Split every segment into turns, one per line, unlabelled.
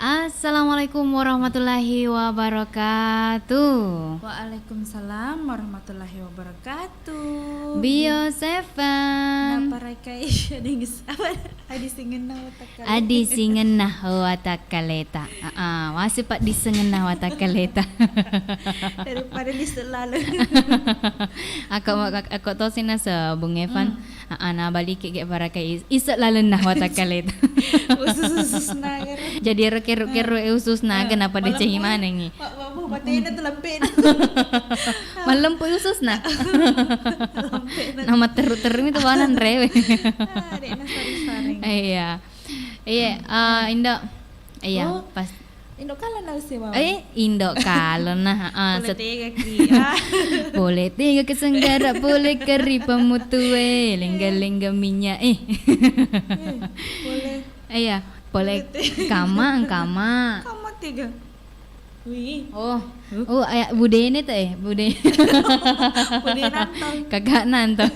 Assalamualaikum warahmatullahi wabarakatuh.
Waalaikumsalam warahmatullahi wabarakatuh.
Bio Seven.
Naparakai adi singenah watakale.
Adi singenah watakaleta. Masih pak disengenah watakaleta.
Daripada di selalu.
Aku tahu sih nasa Bung Evan. Na balik ke parakai isak lalenah watakaleta.
Usus na.
Jadi reke-reke usus na kenapa dia cari mana ni?
Patay na talampin.
Malam po usus na. Nama teru-teru itu banan rewe.
Adik na saring-saring.
Iya. Indo. Iya, pas.
Indo kala na si mama.
Indo kala na.
Boleh tiga ki.
Boleh tiga kesenggara, boleh keri pemutue, lengga-lengga minyak.
Boleh.
Iya, boleh kama.
Kamu tiga. Wih.
Oh, bude ini teh, bude.
Boleh nantang.
Kagak nantang.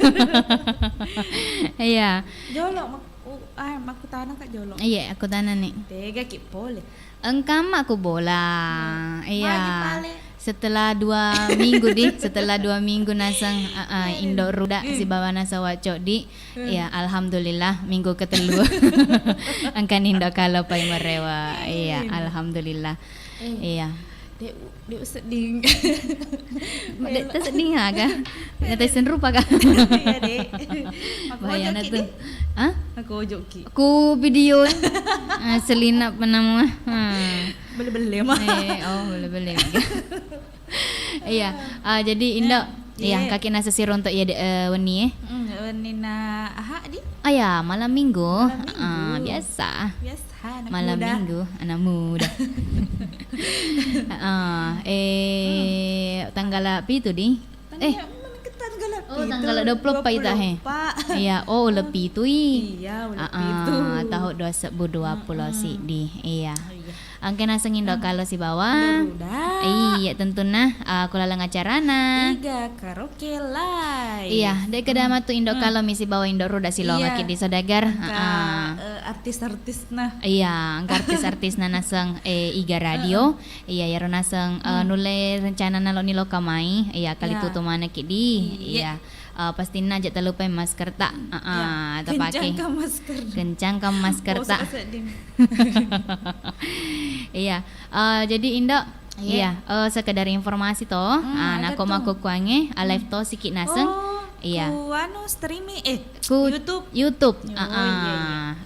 Iya.
Jolok aku tanah kak jolok.
Iya, aku tanah nih.
Tiga ki boleh.
Engkam aku bola. Iya.
Magi pale.
Setelah 2 minggu setelah 2 minggu nasang Indo ruda si bawa nasa wacok ya alhamdulillah minggu ketelu angkan Indo kalau pai merewa. Iya, alhamdulillah. Iya.
Dek sedih.
Dek tersedih kan? Nggak rupa kan?
Iya dek.
Bayana tuh. Hah?
Aku ojok ki.
Aku video selinap nama.
Beli-beli mah.
Boleh. Iya, jadi Indo, iya kaki nasa siro untuk ya weni
Weni na aha di?
Ya malam minggu. Biasa. Malam minggu, anak muda. Tanggal apa itu di? Tanggal 20 pa ita he. Iya, lebih tu
Iya, lebih itu.
Tahun 2020 sih di. Iya. Angke naseng Indo kalau si bawa. Iya, tentu nah aku lalang acarana.
Iga karaoke live.
Iya, dek kedama tu Indo kalau misi bawa Indo ruda si longa di sodagar.
Artis-artis nah.
Iya, angka artis-artis na naseng Iga radio. Iya, ya naseng nule rencana nalo nilo kamai. Iya, kali tutu mana kidi. Iya. Pasti najak terlupa masker tak pakai kencang ke masker tak. Iya, jadi Indo sekedar informasi toh. Nak aku kuange live toh sikit naseng. Iya.
Ku anu streaming
YouTube.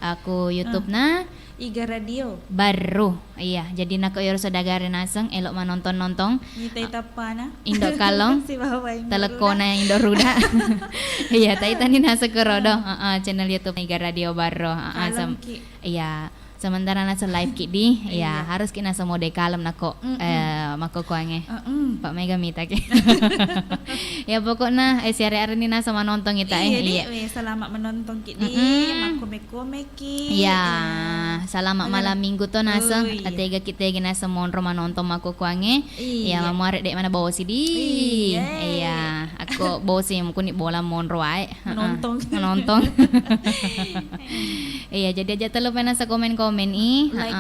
Aku YouTube na
Iga radio
baru. Iya, jadi nak yor sodagare naseng elok menonton
Nyitai tapana
Indo kalong
si bawa Indo
telekona Indo ruda. Iya, tadi tani nasa kerodo channel YouTube Iga radio baru. Iya. Sementara nasa live ki di, ya harus kita nasa mode kalem nako mako kuange. Pak Mega mita ki. Ya pokoknya hari-hari ini nasa menonton kita
Iya. Selamat menonton ki di, makome ki.
Iya, selamat malam minggu to nasa atega kita nasa monro menonton mako kuange. Iya, mau arek dek mana bawa si di. Iya, aku bawa si mukuni bola monro wae. Menonton. Iya, jadi aja telu nasa komen
like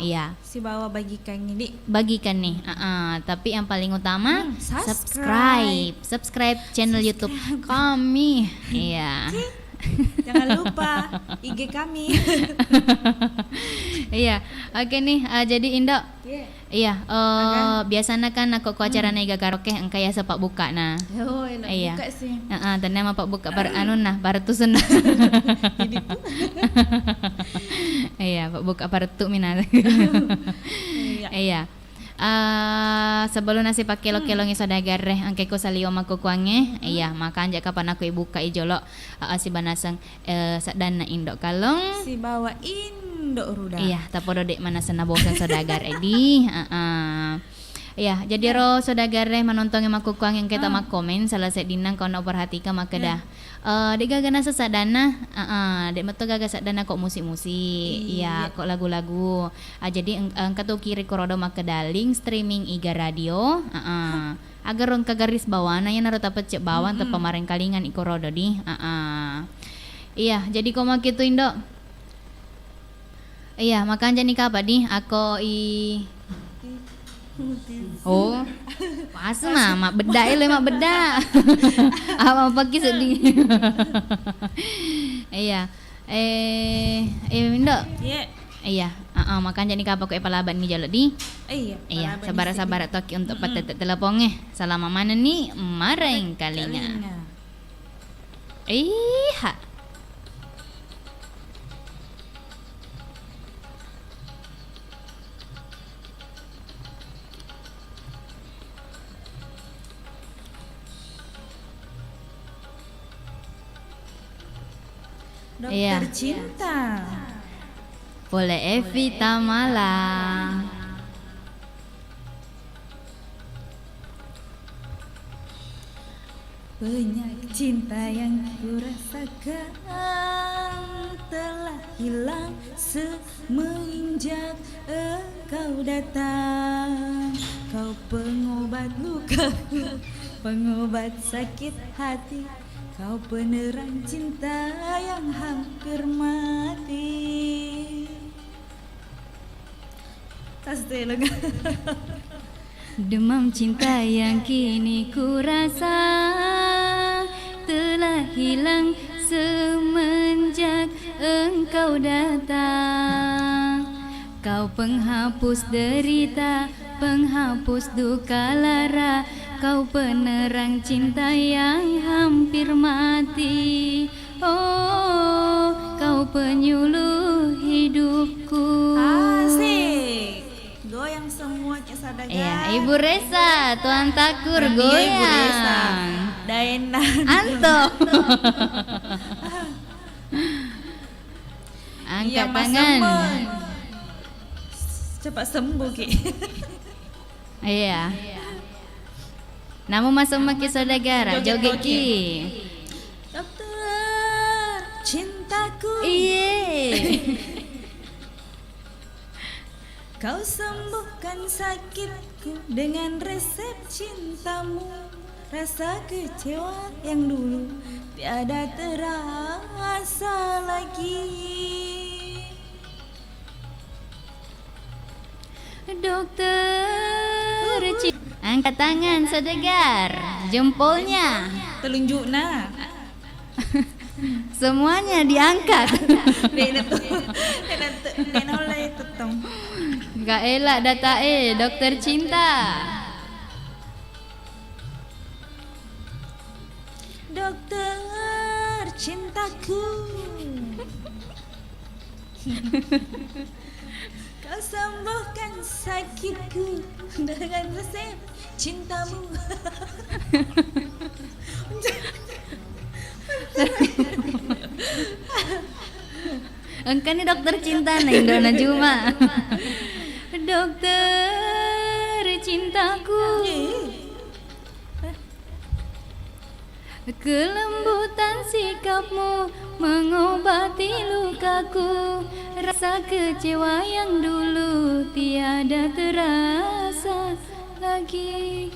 iya.
Si bawa bagikan nih.
Tapi yang paling utama subscribe channel YouTube kami. Iya.
Jangan lupa IG kami.
Iya, oke nih. Jadi Indo. Iya, biasanya kan aku ku acara nega karaoke engkaya sepak buka nah. Iya.
Buka sih.
Tanda apa buka bar baratusen. Iya, pak buka baratu minat. Iya. Sebelum nasi pakai kelongi sodagar angke ko salio mako kuange. Iya, maka anjak kapan aku ibuka ijolok si banasang dan Indo kalong.
Si bawa Indo ruda.
Iya, tapodo dek mana sena bosan sodagar edi. Iya, jadi sodagar menonton yang maku kuang yang kita mak komen salah sedinang kau nak perhatikan maka dah. Dek gaga nasa sadana, dek metu gaga sadana kok musik-musik, iya kok lagu-lagu. Jadi engkau tu kiri korodo maka daling streaming Iga radio, agar ron kagaris bawana yang naruh tapet cek bawan te pemarin kalingan ikorodo di, iya jadi kau mak itu Indo. Iya, makan jadi kapa di aku Oh, pas mah mak beda ile mak beda. Apa pagi sedih. Iya. Indo.
Iya.
Iya, makan jadi kapa ku palaban ni jalo di. Iya,
palaban
sabar toki untuk patet teleponnya. Selama mana nih mareng kalinya. Iya.
Dokter
Iya.
cinta.
Boleh Evita Mala.
Banyak cinta yang kurasakan telah hilang semenjak engkau datang. Kau pengobat lukaku, pengobat sakit hati. Kau penerang cinta yang hampir mati.
Demam cinta yang kini ku rasa telah hilang semenjak engkau datang. Kau penghapus derita, penghapus duka lara. Kau penerang cinta yang hampir mati. Oh, kau penyuluh hidupku.
Asik. Goyang semua kisah dagang.
Iya, Ibu Resa, Tuan Takur
Ibu Resa.
goyang.
Daena.
Anto. Angkat
Iya, Mas
tangan.
Semon. Cepat sembuh Ki.
Iya. Namu masuk maki saudara, joget Ki.
Dokter cintaku.
Iya.
Kau sembuhkan sakitku dengan resep cintamu. Rasa kecewa yang dulu tiada terasa lagi.
Dokter angkat tangan sedegar, jempolnya.
Telunjuk na.
Semuanya diangkat.
Dena oleh tetong.
Gak elak data dokter cinta.
Dokter cintaku. Kau sembuhkan sakitku dengan resep cintamu.
Engkau ni dokter cinta nih Indona Juma. Dokter cintaku, kelembutan sikapmu mengobati lukaku. Rasa kecewa yang dulu tiada terasa lagi.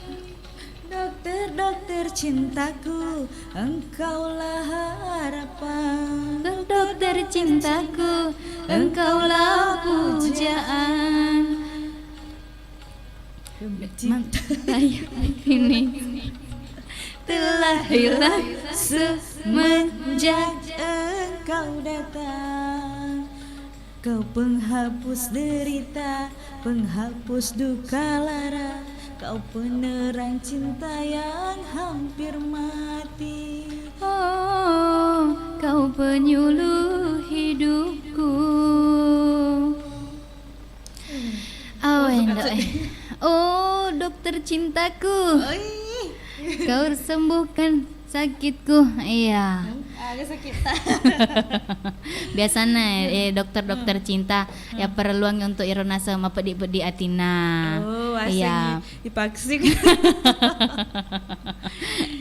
Dokter cintaku, engkaulah harapan.
Dokter cintaku, engkaulah pujaan. Cinta ini telah hilang semenjak
engkau datang. Kau penghapus derita, penghapus duka lara. Kau penerang cinta yang hampir mati.
Oh, kau penyuluh hidupku. Oh, dokter cintaku, kau sembuhkan sakitku. Iya.
Agak sakit.
Biasanya dokter-dokter cinta ya perluang untuk irona sama pedi-pedi atina.
Oh,
iya.
Dipaksin.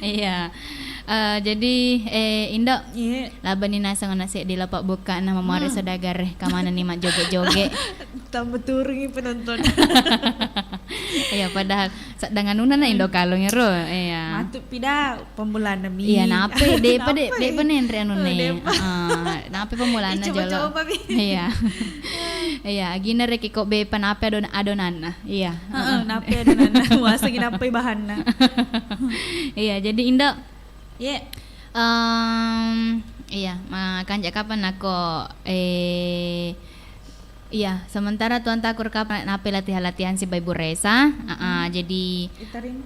Iya. Jadi Indo
Iya.
laban ni nasa nasi di lapak buka nama mari saudagar kamana ni mak joget-joget.
Tambah turungi penonton.
Iya padahal dengan nuna na indo kalong ro. Iya.
Matut pida pembulan mi.
Iya nape de penen re anu ne.
Depa.
Nape pemulana jolo.
Coba-coba mi.
Iya. Iya, gina re kiko be panape adonan. Iya.
Heeh, nape adonan. Wasa gina nape bahanna.
Iya, jadi Indo
Ye.
iya, makan kapan aku iya, sementara tuan takur kapan nape latihan si Ibu Reza. Jadi
Itarin.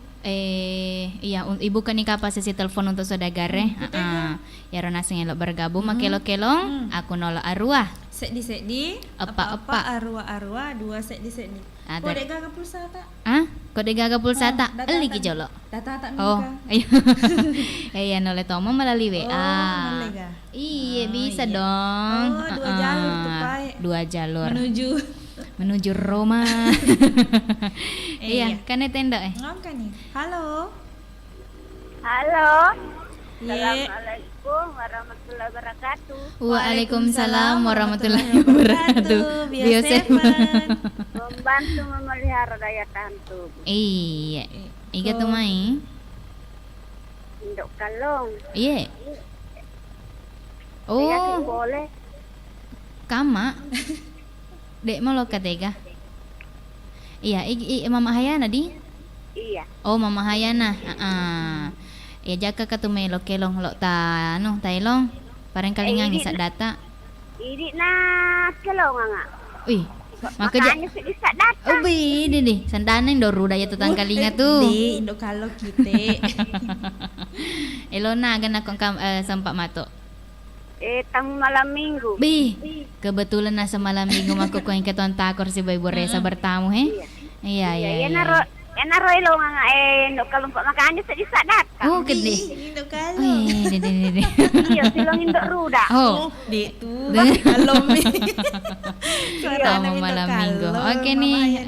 iya ibu kan nikah pas sesi telepon untuk saudagare. Ya rona sing elok bergabung makelo-kelong aku nolak arwah.
Sekdi
Apa-apa.
arwah dua sekdi.
Ada.
Kok dek gaga pulsa tak?
Kode gaga pulsa tak
data
eli
tak.
ki jolo.
Data tak
Oh,
nikah.
iya nolak tomo melalui WA.
noleh ga?
Iya bisa
iya.
dong.
Oh, dua jalur tuh, Pai.
Dua jalur
Menuju
Roma. Iya,
Iya.
kan tenda
ngangka nih. Halo.
Halo.
Ye.
Assalamualaikum warahmatullahi wabarakatuh.
Waalaikumsalam warahmatullahi wabarakatuh.
Biasa
Seven.
Membantu memelihara daya tahan tubuh.
Iya. Iga tuh mai.
Induk kalong.
Iya.
Yakin
Oh,
boleh.
kama. Dek mau lo katega. Iya, Mama Hayana di.
Iya.
Oh, Mama Hayana. Ya jaga katume lo kelong lo ta tailong. Pareng kalingang
ini
isa data.
Ini na kalong nga.
Wih, maka ja.
Makanya sedisa data.
Oh, di. Sandanan do ruda ya tutang kalinga tuh.
Di induk kalau kita.
Elona gan akong sempat mato.
Tamu malam minggu.
Bi, kebetulan nasa malam minggu aku kuing ketuan takor si Ibu Reza bertamu he. Iya.
Ya naro ilong nga induk kalong pak makanya sedisa data.
Oh, gede.
Induk kalau.
Wih, di.
Iya, silong induk ruda.
Oh,
Di tuh. Kalau mi.
tamu malam minggu. Oke nih.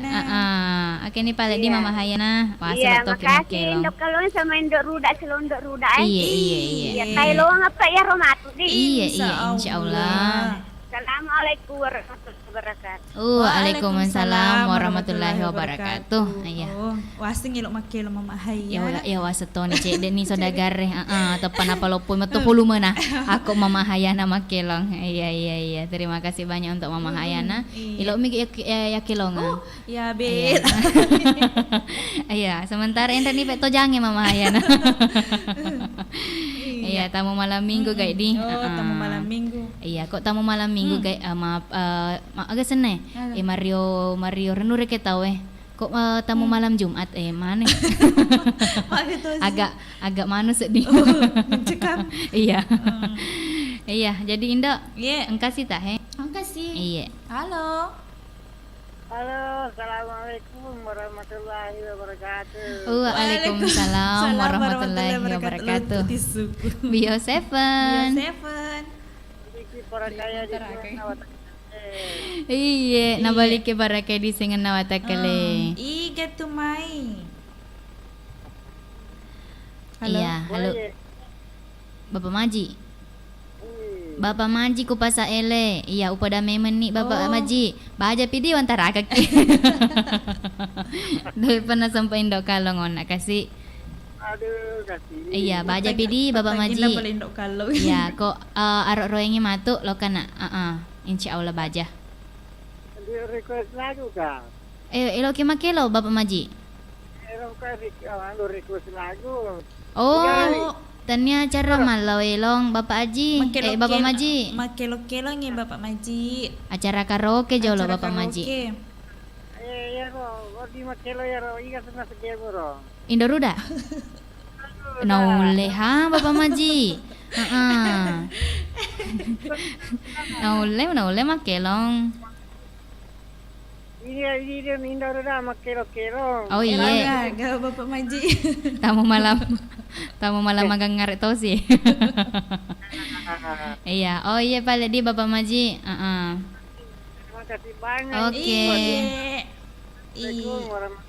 Oke nih Pak di Mama Hayana. Wah,
Iya,
sebab
makasih
kelong.
induk kalong sama induk ruda silong induk ruda.
Iya.
Ya tailong apa ya romatu di.
Iya, insyaallah.
Assalamualaikum warahmatullahi wabarakatuh.
Waalaikumsalam warahmatullahi wabarakatuh. Iya.
Oh, wasing ilok makelo Mama Haya.
Ya wasetoni cek deni sodagare tepan apa lopo metu pulume nah aku Mama Hayana makelong. Iya. Terima kasih banyak untuk Mama Hayana.
Iya.
Ilok mi ya kelong.
Ya bet.
Iya, sementara ente ni peto jange Mama Hayana. Iya, tamu malam minggu guys di.
Oh, tamu malam minggu.
Iya, kok tamu malam minggu guys maaf agak seneng. Mario renure ke tahu kok tamu malam Jumat mana? agak manu sedih.
Mencekam.
Iya. Iya, jadi Indo,
Iya.
engkasih tah he?
Makasih.
Iya.
Halo.
Halo, assalamualaikum warahmatullahi wabarakatuh.
Waalaikumsalam warahmatullahi wabarakatuh. Bio Seven.
Iki para kaya di
Iya, nabalik ke barake di singan nawatakale.
Iga tumai.
Iya, halo. Bapak Maji. Bapak Maji ku pasa ele. Iya, upada memen ni Bapak Maji. Baja pidi wantara kaki. Dari pernah sampai Indo kalongon nak kasih.
Aduh, kasih.
Iya, baja pidi Bapak Maji.
boleh induk kalau.
Iya, kok arok roengi matu lo kana. Insyaallah baja.
Di request lagu ka.
Elo ke makelo Bapak Maji.
Erong ka request lagu.
Oh, tanya cara malau elong Bapak Haji. Bapak Maji.
Makelo-kelo nih Bapak Maji.
Acara karaoke jolo
Acara
Bapak Maji.
karaoke.
Ya ro, di makelo ya ro, iga sana segemo ro.
Indoruda. Naule ha Bapak Maji. Naule makelong.
Ini minda ro na makelo-kelo.
Oh iya.
Gak Bapak Maji.
Tamu malam magang ngarek tosi. Iya. Oh iya pala di Bapak Maji.
Terima kasih banyak.
Oke.
Assalamualaikum warahmatullahi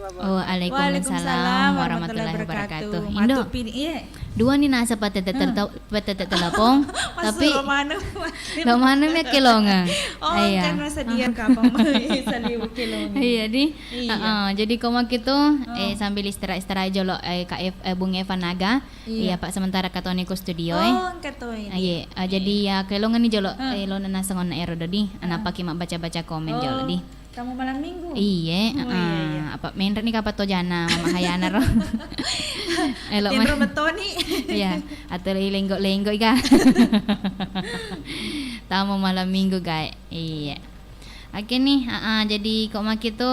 wabarakatuh.
Waalaikumsalam warahmatullahi wabarakatuh. Indo.
Matuk pilih, iya.
Dua ni nasa patete telapong tapi
Masuk mana?
lo mana me kelonga.
Oh, kan masa dia kapal mai saliu kilong.
Iya di.
Iya.
Jadi koma gitu sambil istirahat jolo Bung Evan Naga. Iya Pak sementara katoniku studio
Oh, katoy.
Iya, jadi ya kelongan nih jolo lo nana sangon ero di. Anapa ki mak baca-baca komen jolo di.
Kamu malam minggu.
Iya, apa main nih kapat to jana mama hayana ro. Elok
Tindro betoni.
Iya, atau lenggok-lenggok ika. Tamu malam minggu guys. Iya. Oke nih, jadi kok mak itu,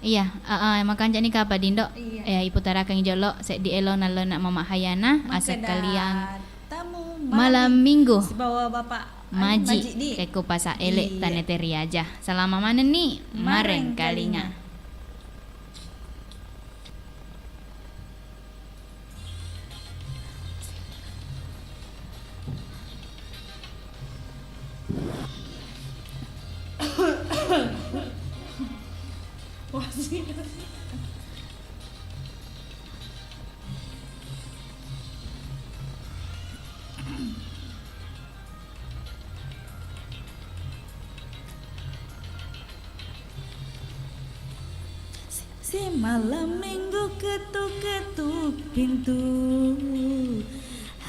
Iya, makan jadi kapa dindo?
Iya.
Ibu tarakan jolo, sek di elo nalo nak mama hayana, asal kalian
tamu
malam minggu.
Bawa bapak
Maji
di.
keko pasa elek
Iya.
taneteri aja. Selama mana nih? Mareng kalinga.
Wah, sih. Si malam minggu ketuk-ketuk pintu,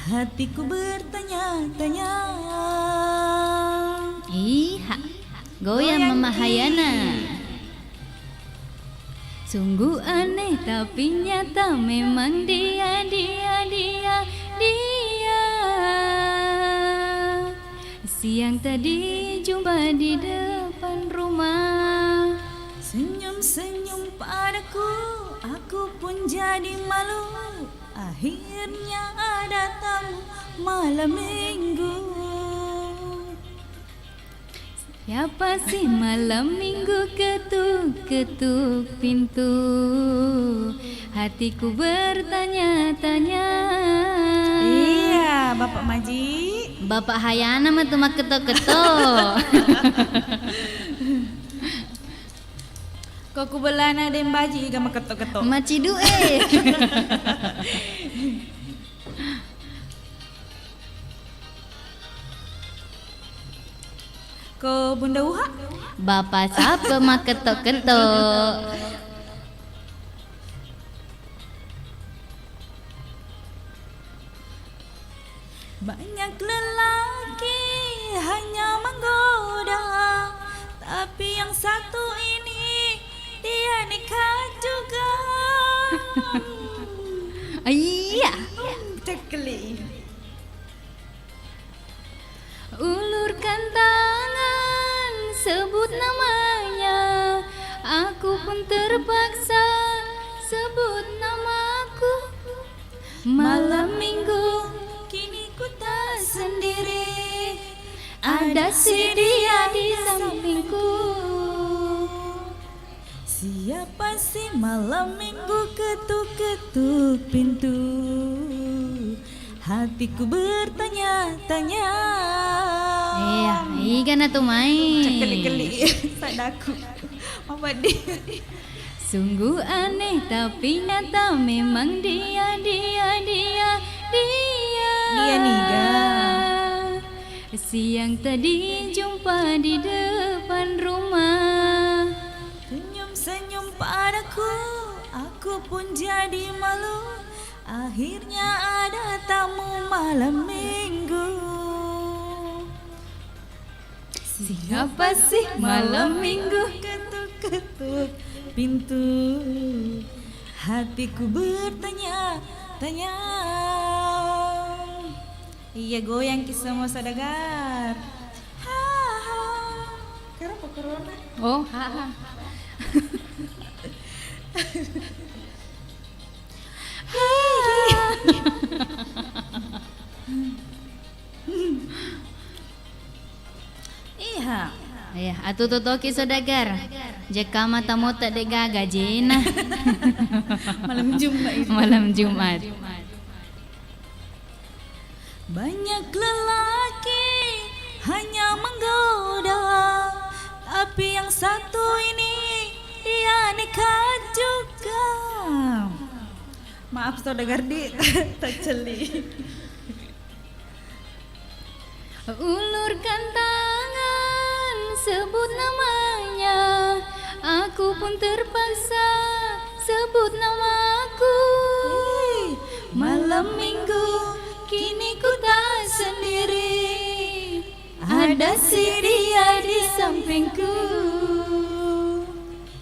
hatiku bertanya-tanya.
Iha, goyang mama hayana. Sungguh aneh tapi nyata memang dia. Siang tadi jumpa di depan rumah.
Senyum-senyum padaku, aku pun jadi malu. Akhirnya ada tamu malam minggu.
Siapa sih malam minggu ketuk-ketuk pintu? Hatiku bertanya-tanya.
Iya, Bapak Maji.
Bapak Hayana mah tuh mak ketok-ketok.
Kok kubelana den baji gama ketok-ketok.
Macidu
Ko Bunda Uha?
Bapak siapa mak ketok-ketok.
Banyak lelaki hanya menggoda, tapi yang satu ini dia nikah juga.
Iya.
Cekli.
Ulurkan tangan, sebut namanya. Aku pun terpaksa sebut namaku. Malam minggu
Kini ku tak sendiri,
ada si dia di sampingku.
siapa sih malam minggu ketuk-ketuk pintu? Hatiku bertanya-tanya.
Iya, ikan atuh main.
Cekeli-keli padaku. Apa dia?
Sungguh aneh tapi nyata memang dia.
Dia niga.
Siang tadi jumpa di depan rumah.
Senyum-senyum padaku, aku pun jadi malu. Akhirnya ada tamu malam minggu.
Siapa sih malam minggu?
Ketuk-ketuk pintu, hatiku bertanya-tanya. Iya goyang kisah mau sadagar. Ha ha. Kenapa corona?
Oh, haha.
Iya.
Iya, atuh totoki saudagar. Jeka mata mo tak de gagajina.
Malam Jumat itu.
Malam Jumat.
Banyak lelaki hanya menggoda, tapi yang satu ini dia nikah juga. Maaf saudagar di tak celi.
Ulurkan tangan, sebut namanya. Aku pun terpaksa sebut namaku.
Malam minggu kini ku tak sendiri. Ada si dia di sampingku.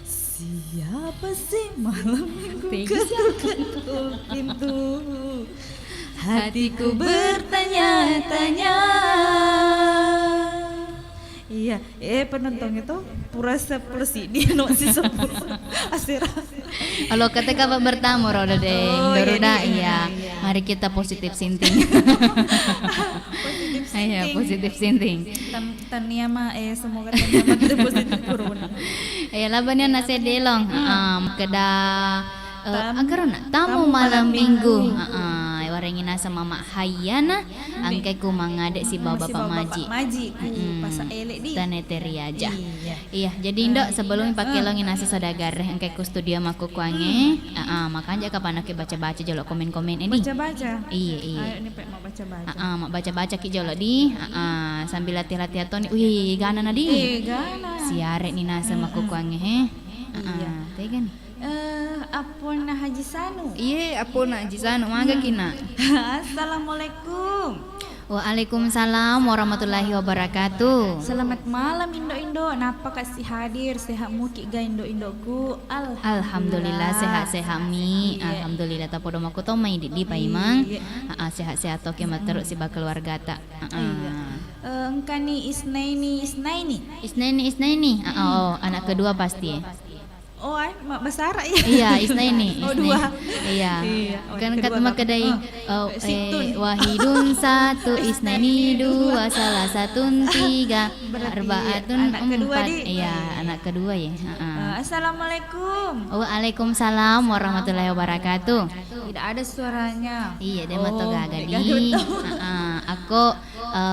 Siapa sih malam minggu ketuk pintu? Hatiku bertanya-tanya. Iya, penonton itu purasa persi dia no si sepuluh asira.
Kalau ketika bertamu roda deng,
Oh,
Doruda
iya,
iya. Mari kita positif thinking. Iya, positif thinking.
Tania mah semoga Tania mah kita positif corona.
Iya, labannya nasi delong. Kedah agarona tamu
Tamu
malam
malam
minggu.
minggu.
Warengina sama Mak Hayana, angke ku mangadek si bapak maji.
Maji ku pasa elek di.
Taneteri aja.
Iya.
Iya, jadi ndok sebelum pakai longin nasi saudagar angke ku studio maku kuange. Makanya kapan aku baca-baca jolok komen-komen ini.
Baca-baca.
Iya.
Ayo ini Pak mau baca-baca.
Mak baca-baca ki jolok di. Sambil latih-latih atau nih. Wih, gana nadi.
Gana.
Siarek ni nasa maku kuange he.
Iya.
Tega nih.
Apun na Haji Sanu.
Iya, apa nak jisanu maga kina.
Assalamualaikum.
Waalaikumsalam warahmatullahi wabarakatuh.
Selamat malam Indo-Indo. Napa kasih hadir sehat muki ga Indo-Indoku?
Alhamdulillah sehat-sehat mi.
Iya.
Alhamdulillah ta podo maku to mai di paimang. Sehat-sehat to ke materuk si keluarga ta.
Engkani Isnaini.
Isnaini. Oh, anak kedua pasti.
Oh, mak besar ya.
Iya, Isnaini.
Oh, dua.
Iya.
Oh,
Kan
kedua
kata kedai
Situn.
wahidun satu, Isnaini dua, salah satun tiga,
Berarti
arbaatun
anak kedua,
empat.
Di.
Iya, anak kedua ya.
Assalamualaikum.
Waalaikumsalam warahmatullahi wabarakatuh.
Tidak ada suaranya.
Iya, dia mato gaga di.
gaga.
Aku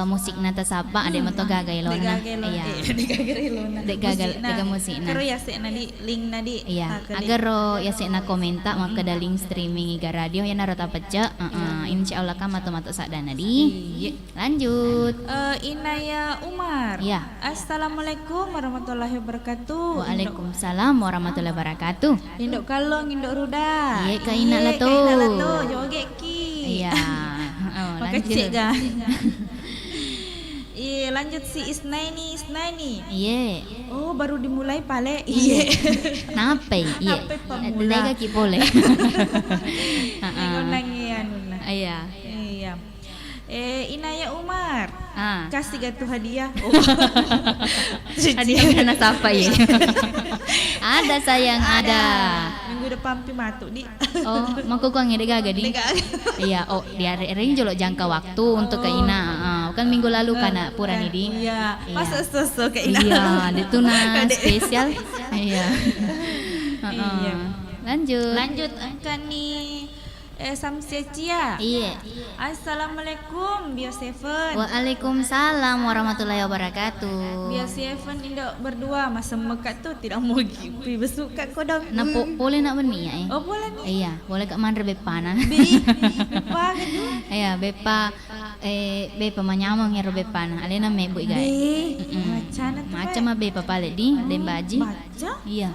musik nata sapa, ada mato gaga ilona. Iya.
Digagal ilona.
Dek gagal, dek musikna.
Karo ya sik nadi link nadi.
Iya, agar ro ya sena komenta maka da link streaming iga radio ya narota pecah. Insyaallah ka mato-mato sadana di. Lanjut.
Inaya Umar.
Iya.
Assalamualaikum warahmatullahi wabarakatuh.
Waalaikumsalam warahmatullahi wabarakatuh.
Indok kalong, indok ruda.
Iya, kaina lah tu.
Joget ki.
Iya.
Makasih ga. Iya, lanjut si Isnaini.
Iya.
Oh, baru dimulai pale. Iya.
Nape? Iya.
Nape pemula?
Dega ki boleh.
Ngonangian.
Iya.
Iya. Inaya Umar. Kasih gatu hadiah. Oh.
Hadiah anak siapa ya? Ada sayang ada.
Minggu depan pi matuk di.
Oh, maku kuang ide gaga di. Iya, oh di hari jolok jangka waktu untuk ke Ina. Kan minggu lalu kana pura nih di.
Iya. Masa susu ke Ina.
Iya, itu na spesial. Iya.
Iya.
Lanjut.
Angka nih Samsia Cia.
Iya.
Assalamualaikum Bio Seven.
Waalaikumsalam warahmatullahi wabarakatuh.
Bio Seven indok berdua masa mekat tuh tidak mau gipi besuka kodong.
Nah, boleh nak beni ya?
Oh boleh nih.
Iya, boleh kak mandre bepa na.
Bepa gitu.
Iya, bepa bepa manyamong ya bepa na. Alena me bu igai. Macam mah bepa pale di den baji.
Baca?
Iya,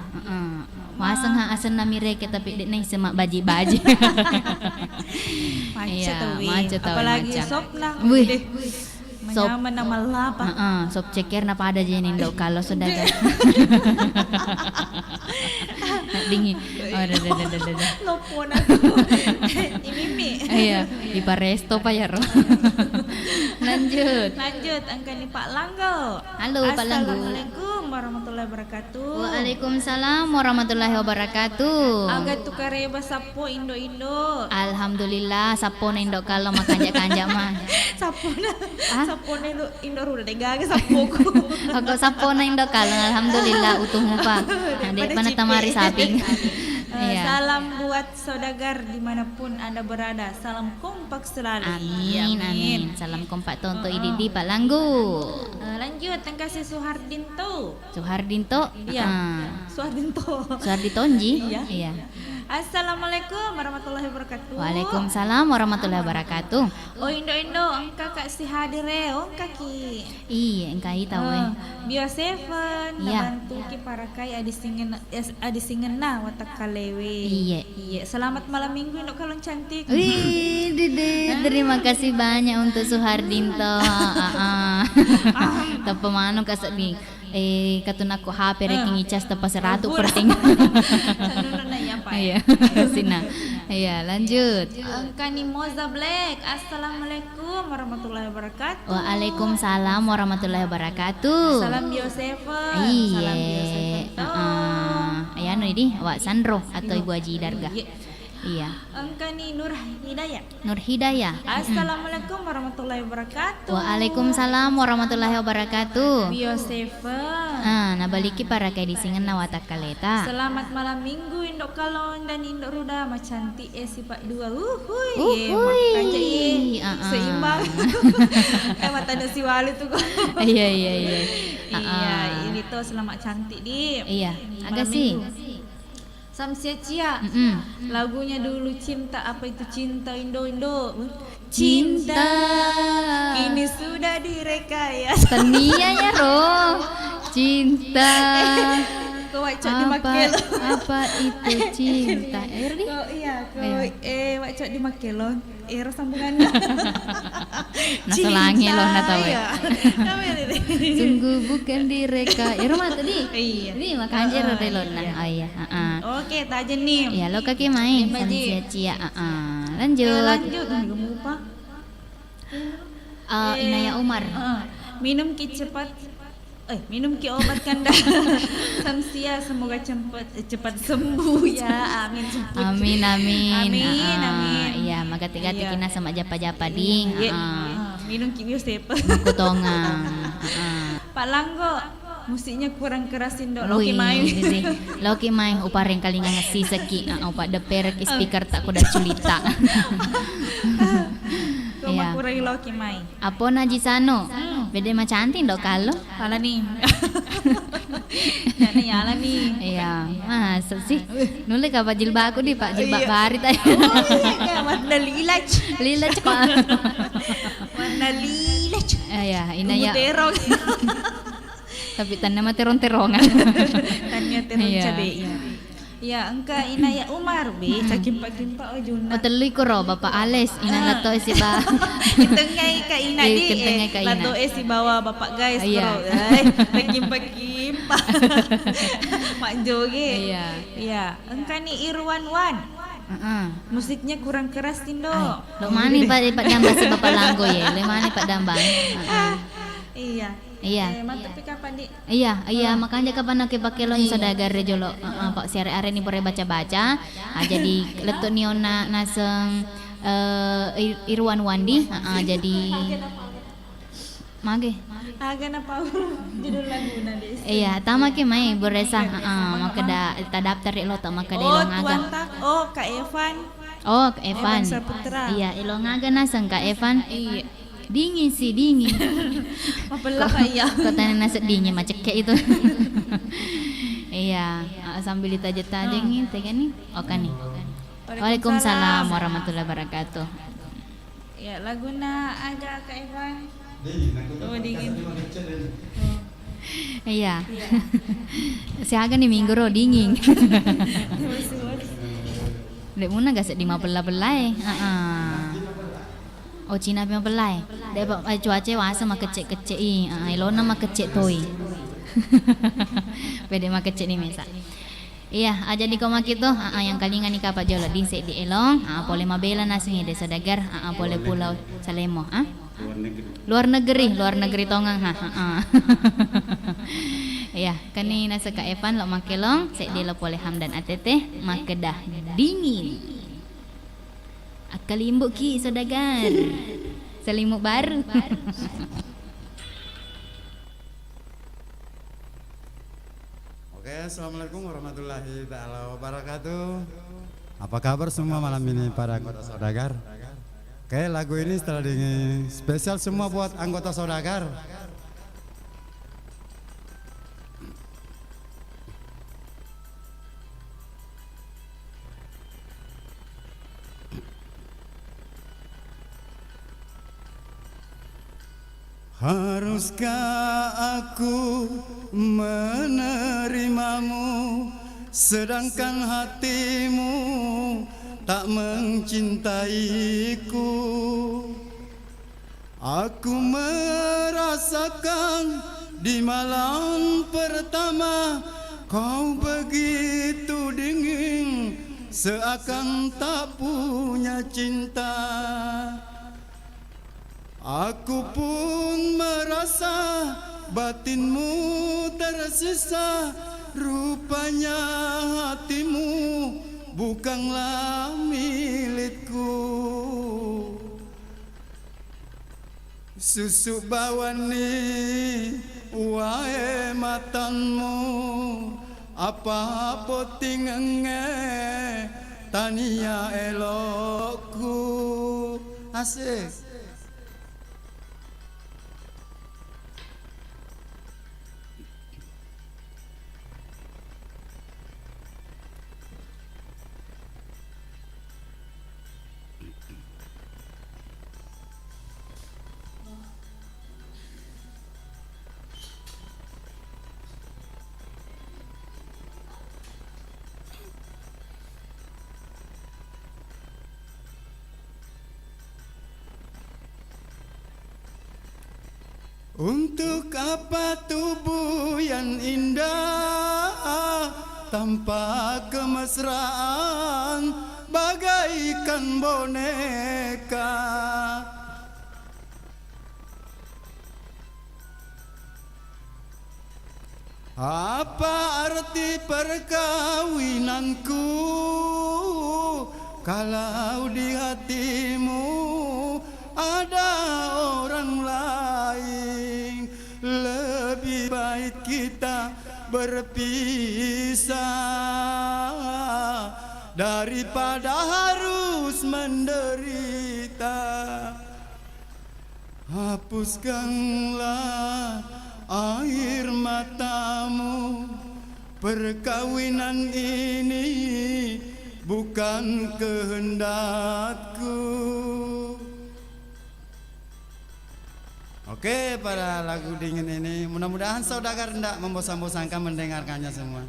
Masang ha asan na mireke tapi dek nai semak baji-baji.
Macet
macet tahu
apalagi
macam.
sop lah.
Wih. Sop.
Menyaman nama lapa.
Sop ceker na pada jenin do kalau sudah dingin. Oh, dah.
Lopo na to. Imimi.
Iya, di paresto pa ya ro. Lanjut.
Angka ni Pak Langgo.
Halo Pak Langgo.
Assalamualaikum warahmatullahi wabarakatuh.
Waalaikumsalam warahmatullahi wabarakatuh.
Aga tukare basapo Indo-Indo.
Alhamdulillah sapo na indok kalau makanja-kanja mah.
Sapo na. Sapo na Indo ruda de gaga sapo ko.
Ako sapo na indok kalau alhamdulillah utuh mo pa. Adik mana tamari saping. Iya.
Salam buat saudagar dimanapun Anda berada. Salam kompak selalu.
Amin. Salam kompak to untuk Ididi Pak Langgu.
Lanjut angka si Suhardinto.
Suhardinto.
Iya. Suhardinto.
Suharditonji.
Iya.
Iya.
Assalamualaikum warahmatullahi wabarakatuh.
Waalaikumsalam warahmatullahi wabarakatuh.
Oh Indo engka kak si hadir kaki.
Iya, engkai tahu
Bio Seven
Iya.
nabantu ki parakai adi singen na watak kalewe.
Iya.
Selamat malam minggu Indo kalon cantik.
Wih, Dede, terima kasih banyak untuk Suhardinto. Tapi mana kasih nih? Katun aku HP ranking icas tepas 100 perting.
Sanuna ya Pak.
Iya, sina. Iya, lanjut.
Engka ni Moza Black. Assalamualaikum warahmatullahi wabarakatuh.
Waalaikumsalam warahmatullahi wabarakatuh.
Salam Bio Seven.
Iya.
Salam Bio Seven.
Ayah nu ini Wak Sandro atau Ibu Haji Darga. Iya.
Engka ni Nur Hidayah.
Nur Hidayah.
Assalamualaikum warahmatullahi wabarakatuh.
Waalaikumsalam warahmatullahi wabarakatuh.
Bio Seven.
Nabaliki para kay disingan na watak kaleta.
Selamat malam minggu Indok Kalon dan Indok Ruda cantik si Pak Dua. Uhuy.
Uhuy.
Makanya seimbang. Mata ada si Walu tuh kok.
Iya.
Iya, ini tuh selamat cantik di.
Iya,
Malam
agak sih.
minggu. Samsia Cia. Lagunya dulu cinta, apa itu cinta Indo.
Cinta.
Ini sudah direkayasa.
Tenianya roh. Cinta.
Kau wacok di Makelo.
Apa itu cinta? Erdi.
Kau wacok di Makelo. Sambungannya.
Naselangi loh na tahu. Sungguh bukan direka. Mah tadi.
Iya.
Ini makanya rode lo nah. Oh iya,
Oke, taja nih.
Ya lo kaki main
Baji.
Cia. Lanjut.
Lanjut. Lupa.
Inaya Umar.
Minum ki cepat. Minum ki obat kanda. Samsia semoga cepat sembuh ya. Amin.
Iya, maka tiga tikina sama japa-japa ding.
Minum ki Seven.
Kutongang.
Pak Langgo, musiknya kurang kerasin dok. Loki main.
Loki main upareng kali ngasi seki. Upa deper speaker tak kuda culita.
Kau mah kurang Loki main.
Apa najisano? Beda macam cantik dok kalau.
Ala nih. Jangan nyala nih.
Iya, masa sih? Nulis apa jilbab aku di Pak jilbab bari tadi.
Warna lilaj.
Lilaj kok.
Warna lilaj.
Iya, ini ya.
Terong.
Tapi tanah mah terong-terongan.
Tanya terong
Iya.
cabe. Ya, engka Inaya Umar be, cakimpak-kimpak Juna.
O teli ko ro Bapak Ales ina lato si ba.
Kentengai ka Ina di.
Kentengai ka Ina.
Lato si bawa Bapak guys
Iya.
bro. Cakimpak-kimpak. Mak Joge.
Iya.
Iya, engka ni Irwan Wan. Musiknya kurang keras Tindo.
Lo mani Pak Dambang si Bapak Langgo ya. Lo mani Pak Dambang.
Iya.
Iya.
Mantap kapan di?
Iya, makanya kapan nak pakai lo sadagar jolo. Pak si are ni boleh baca-baca. Jadi letuk niona naseng Irwan Wandi. Jadi mage.
Aga na pa judul lagu na di.
Iya, tama ki mai beresah. Maka ta daftar lo ta maka
Oh,
ilong aga.
Tuan Tak. Oh, Kak Evan.
Oh, Evan.
Evan Saputra.
Iya, ilong aga naseng Kak Evan.
Iya.
Dingin sih, dingin.
Mapelah kaya.
Kota nasa dingin macam kayak itu. Iya, sambil ditaja-taja nih, tega nih. Oke nih. Waalaikumsalam warahmatullahi wabarakatuh.
Ya, laguna ada Kak Evan. Oh, dingin.
Iya. Si aga nih minggu ro dingin. Dek muna gak di mapela-pelai. Oh Cina pun pelai. Dek cuaca wasa mah kecek-kecek ilona mah kecek toy. Pede mah kecek ni mesa. Iya, aja di koma gitu, yang kalingan ni kapak jolo di se di elong, boleh mabela nasinya desa dagar, boleh pulau Salemo, luar negeri tongang, Iya, kani nasa ka Evan lo makelong, se di lo boleh Hamdan ATT, makedah dingin. Akalimbuk ki sodagar, selimut baru.
Oke, assalamualaikum warahmatullahi taala wabarakatuh. Apa kabar semua malam ini para anggota saudagar? Oke, lagu ini setelah di spesial semua buat anggota saudagar. Haruskah aku menerimamu sedangkan hatimu tak mencintaiku? Aku merasakan di malam pertama kau begitu dingin, seakan tak punya cinta. Aku pun merasa batinmu tersisa, rupanya hatimu bukanlah milikku. Susuk bawani wae matanmu, apa poting enge tania elokku. Asik. Untuk apa tubuh yang indah tanpa kemesraan bagaikan boneka? Apa arti perkawinanku kalau di hatimu ada orang lain? Lebih baik kita berpisah daripada harus menderita. Hapuskanlah air matamu, perkawinan ini bukan kehendakku. Oke, pada lagu dingin ini mudah-mudahan saudagar tidak membosan-bosankan mendengarkannya semua.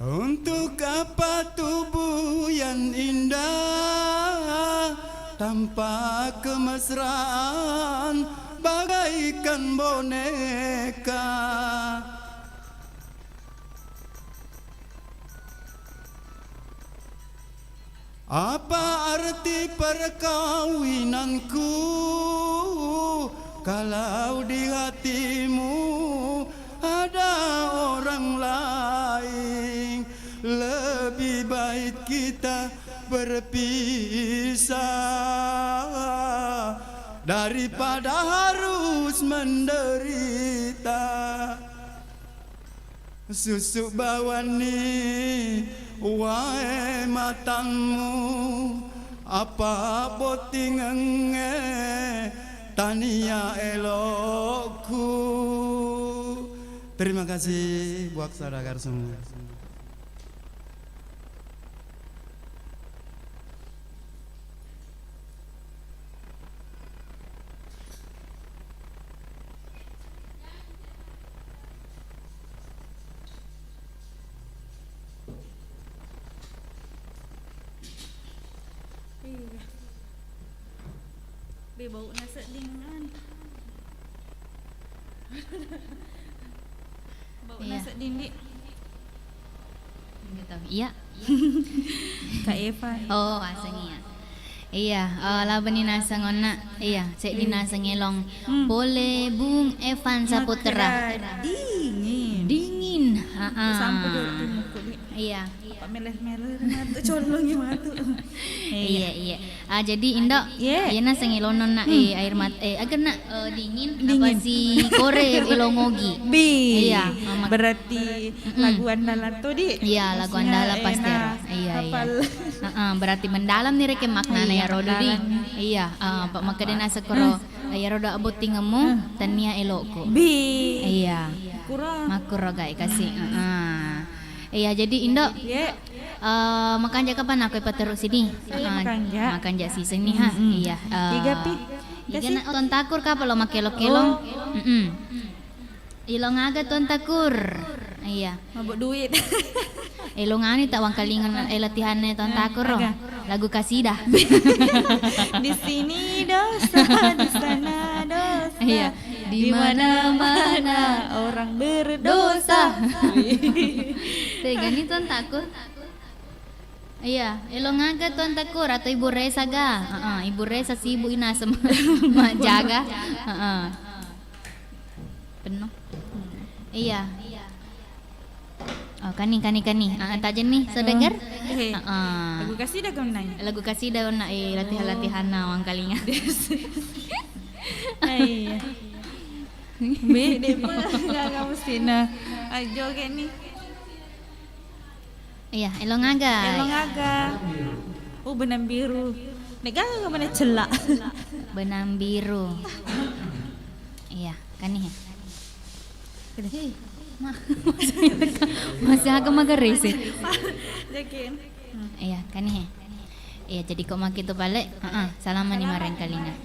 Untuk apa tubuh yang indah tanpa kemesraan bagaikan boneka? Apa arti perkawinanku kalau di hatimu ada orang lain? Lebih baik kita berpisah daripada harus menderita. Susuk bawani wae matanmu, apa poting enge tania elokku. Terima kasih buat saudagar semua.
Be bau nasi dingin. Bau
Iya.
nasi dingin.
Gitu. Iya.
Kak Eva.
Oh, asengi ya. Iya, laban ni nasa ngona. Iya, cek di nasa ngelong. Boleh Bung Evan Saputra.
Dingin.
Dingin.
Sampai ke muka ni.
Iya.
Apa meleh-meleh matu colongnya matu.
Iya. Jadi Indo,
Yeah.
iya na sengilonon na air mata agar na dingin, apa si kore ilongogi.
Bi.
Iya,
Berarti lagu andalan tuh di.
Iya, lagu andala pasti. Iya. Berarti mendalam nih reke makna ya rodo di. Iya, pak makadena sekoro ya rodo abot tingemu tania elokku.
Bi.
Iya.
Kurang.
Makuro guys kasih. Iya, jadi Indo.
Ya.
Makan jak kapan aku terus ini? Makan jak season nih ha. Iya.
3 pi.
Ikan ton takur ka palo makelo-kelo. Ilong aga ton takur. Iya.
Mabuk duit.
Ilong ani tak wang kalingan latihannya ton takur. Lagu kasidah.
Di sini dosa, di sana dosa.
Iya. Di mana-mana
orang berdosa.
Tega nih ton takur. Iya, elong aga tuan takur atau ibu Resa ga. Ibu Resa si ibu ina sama jaga. Penuh. Iya. Oh, kani. Taja nih, saudagar.
Lagu kasih dah kau nanya.
Lagu kasih dah na latihan nawang kalinya.
Iya. Bede pun enggak mesti nah. Joget nih.
Iya, elong aga.
Benang biru. Nega ke mana celak?
Benang biru. Iya, kani. Masih agak magaris sih.
Jakin.
Iya, kani. Iya, jadi kok mak itu balik. Salaman nih maren kalinya.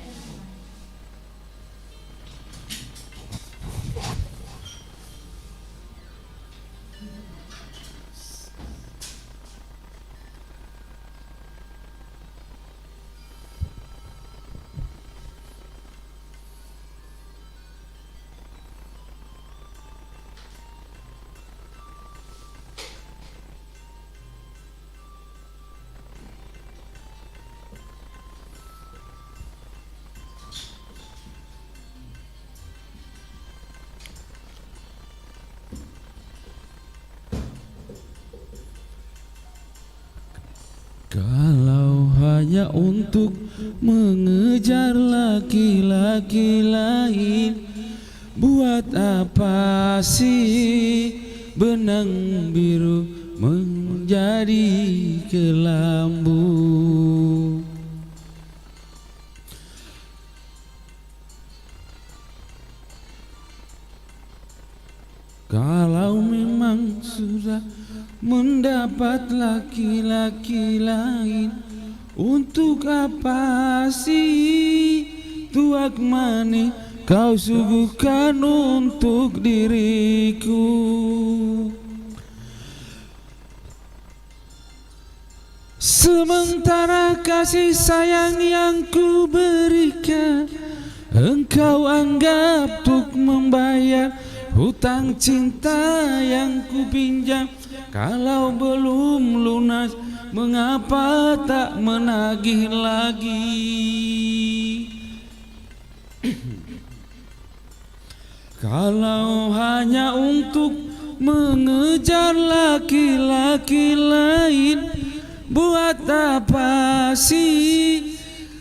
Kalau hanya untuk mengejar laki-laki lain, buat apa sih benang biru menjadi kelambu? Kalau memang sudah mendapat laki-laki lain, untuk apa sih tuak mani kau suguhkan untuk diriku? Sementara kasih sayang yang ku berikan, engkau anggap untuk membayar hutang cinta yang ku pinjam. Kalau belum lunas, mengapa tak menagih lagi? Kalau hanya untuk mengejar laki-laki lain, buat apa sih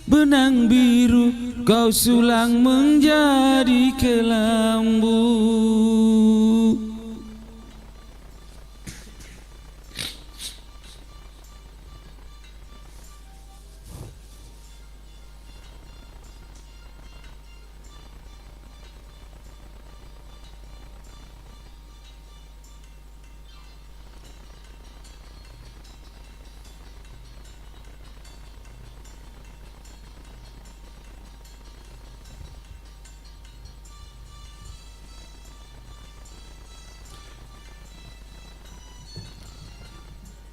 benang biru kau sulang menjadi kelambu?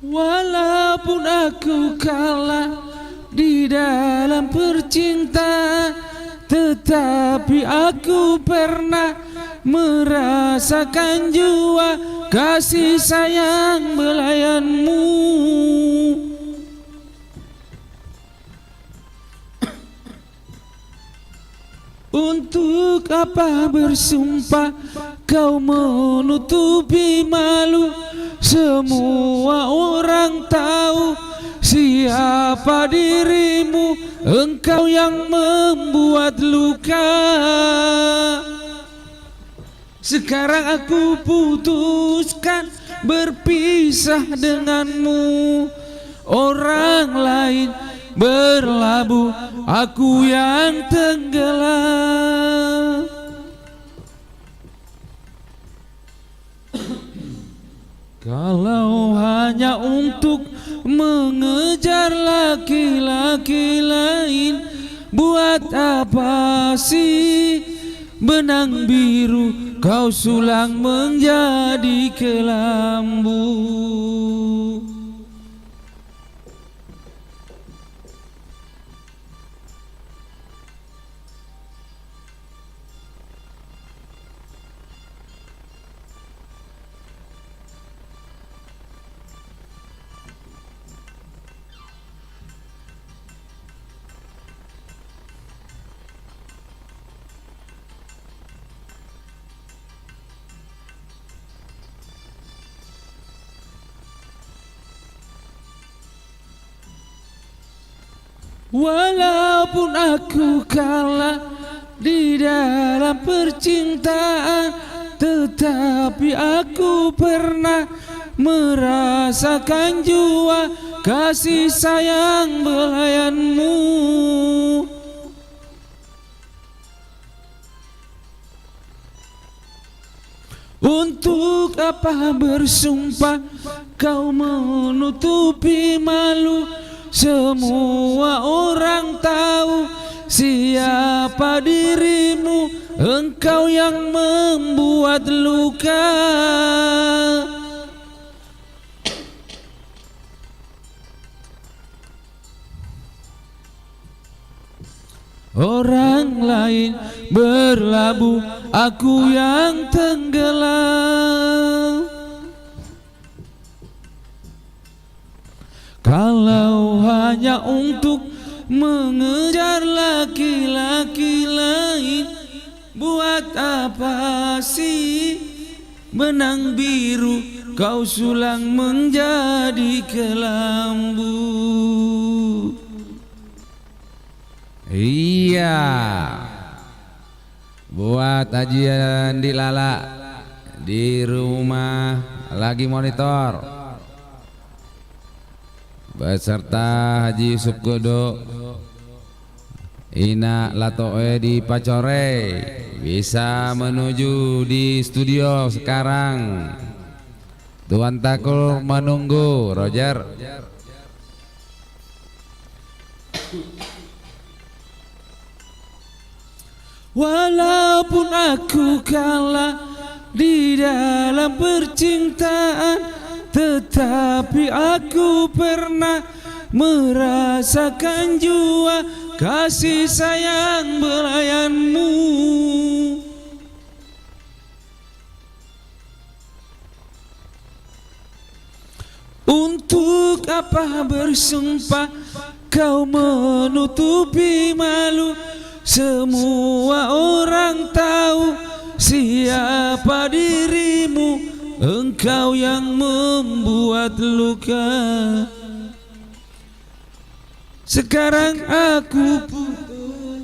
Walaupun aku kalah di dalam percintaan, tetapi aku pernah merasakan jua kasih sayang belayanmu. Untuk apa bersumpah kau menutupi malu? Semua orang tahu siapa dirimu, engkau yang membuat luka. Sekarang aku putuskan berpisah denganmu. Orang lain berlabuh, aku yang tenggelam. Kalau hanya untuk mengejar laki-laki lain, buat apa sih benang biru kau sulang menjadi kelambu? Walaupun aku kalah di dalam percintaan, tetapi aku pernah merasakan jua kasih sayang belayanmu. Untuk apa bersumpah kau menutupi malu? Semua orang tahu siapa dirimu, engkau yang membuat luka. Orang lain berlabuh, aku yang tenggelam. Kalau hanya untuk mengejar laki-laki lain, buat apa sih benang biru kau sulang menjadi kelambu? Iya, buat ajian di Lala di rumah lagi monitor beserta Haji Yusuf Godo, Ina Latoe di Pacore, bisa menuju di studio sekarang. Tuan Takul menunggu. Roger. Walaupun aku kalah di dalam percintaan, tetapi aku pernah merasakan jua kasih sayang belayanmu. Untuk apa bersumpah kau menutupi malu? Semua orang tahu siapa dirimu, engkau yang membuat luka. Sekarang aku putus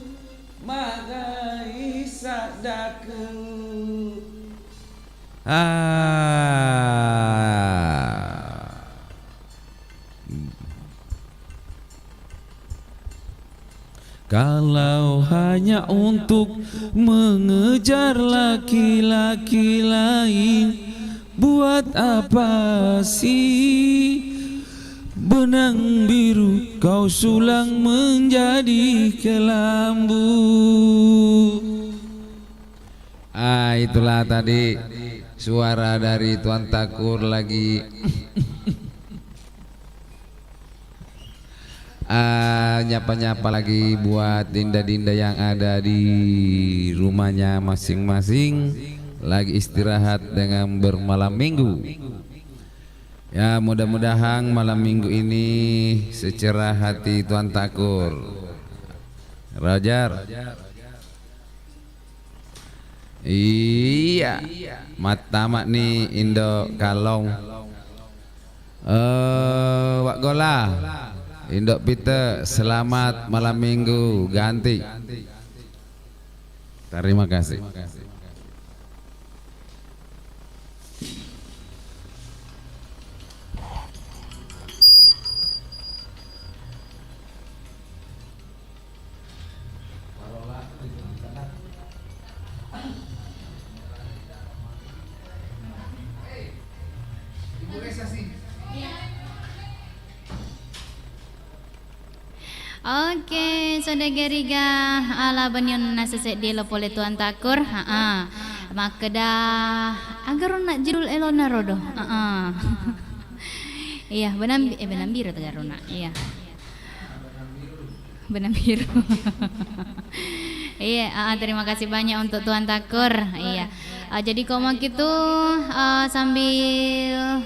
magai sadaku. Kalau hanya untuk mengejar laki-laki lain, buat apa sih benang biru kau sulang menjadi kelambu? Itulah tadi suara dari Tuan Takur lagi nyapa-nyapa lagi buat dinda-dinda yang ada di rumahnya masing-masing, lagi istirahat dengan bermalam minggu. Ya, mudah-mudahan malam minggu ini secerah hati Tuan Takur. Roger. Iya, matamak nih Indo Kalong. Wak Gola. Indok Pita, selamat malam minggu ganti. Terima kasih.
Oke, Sodagariga ala banyon nasesek di lopole tuan takur. Maka dah agar nak jerul elona rodo. Iya, benam biru tagaruna. Iya. Benam biru. Iya, terima kasih banyak untuk tuan takur. Iya. Jadi koma gitu sambil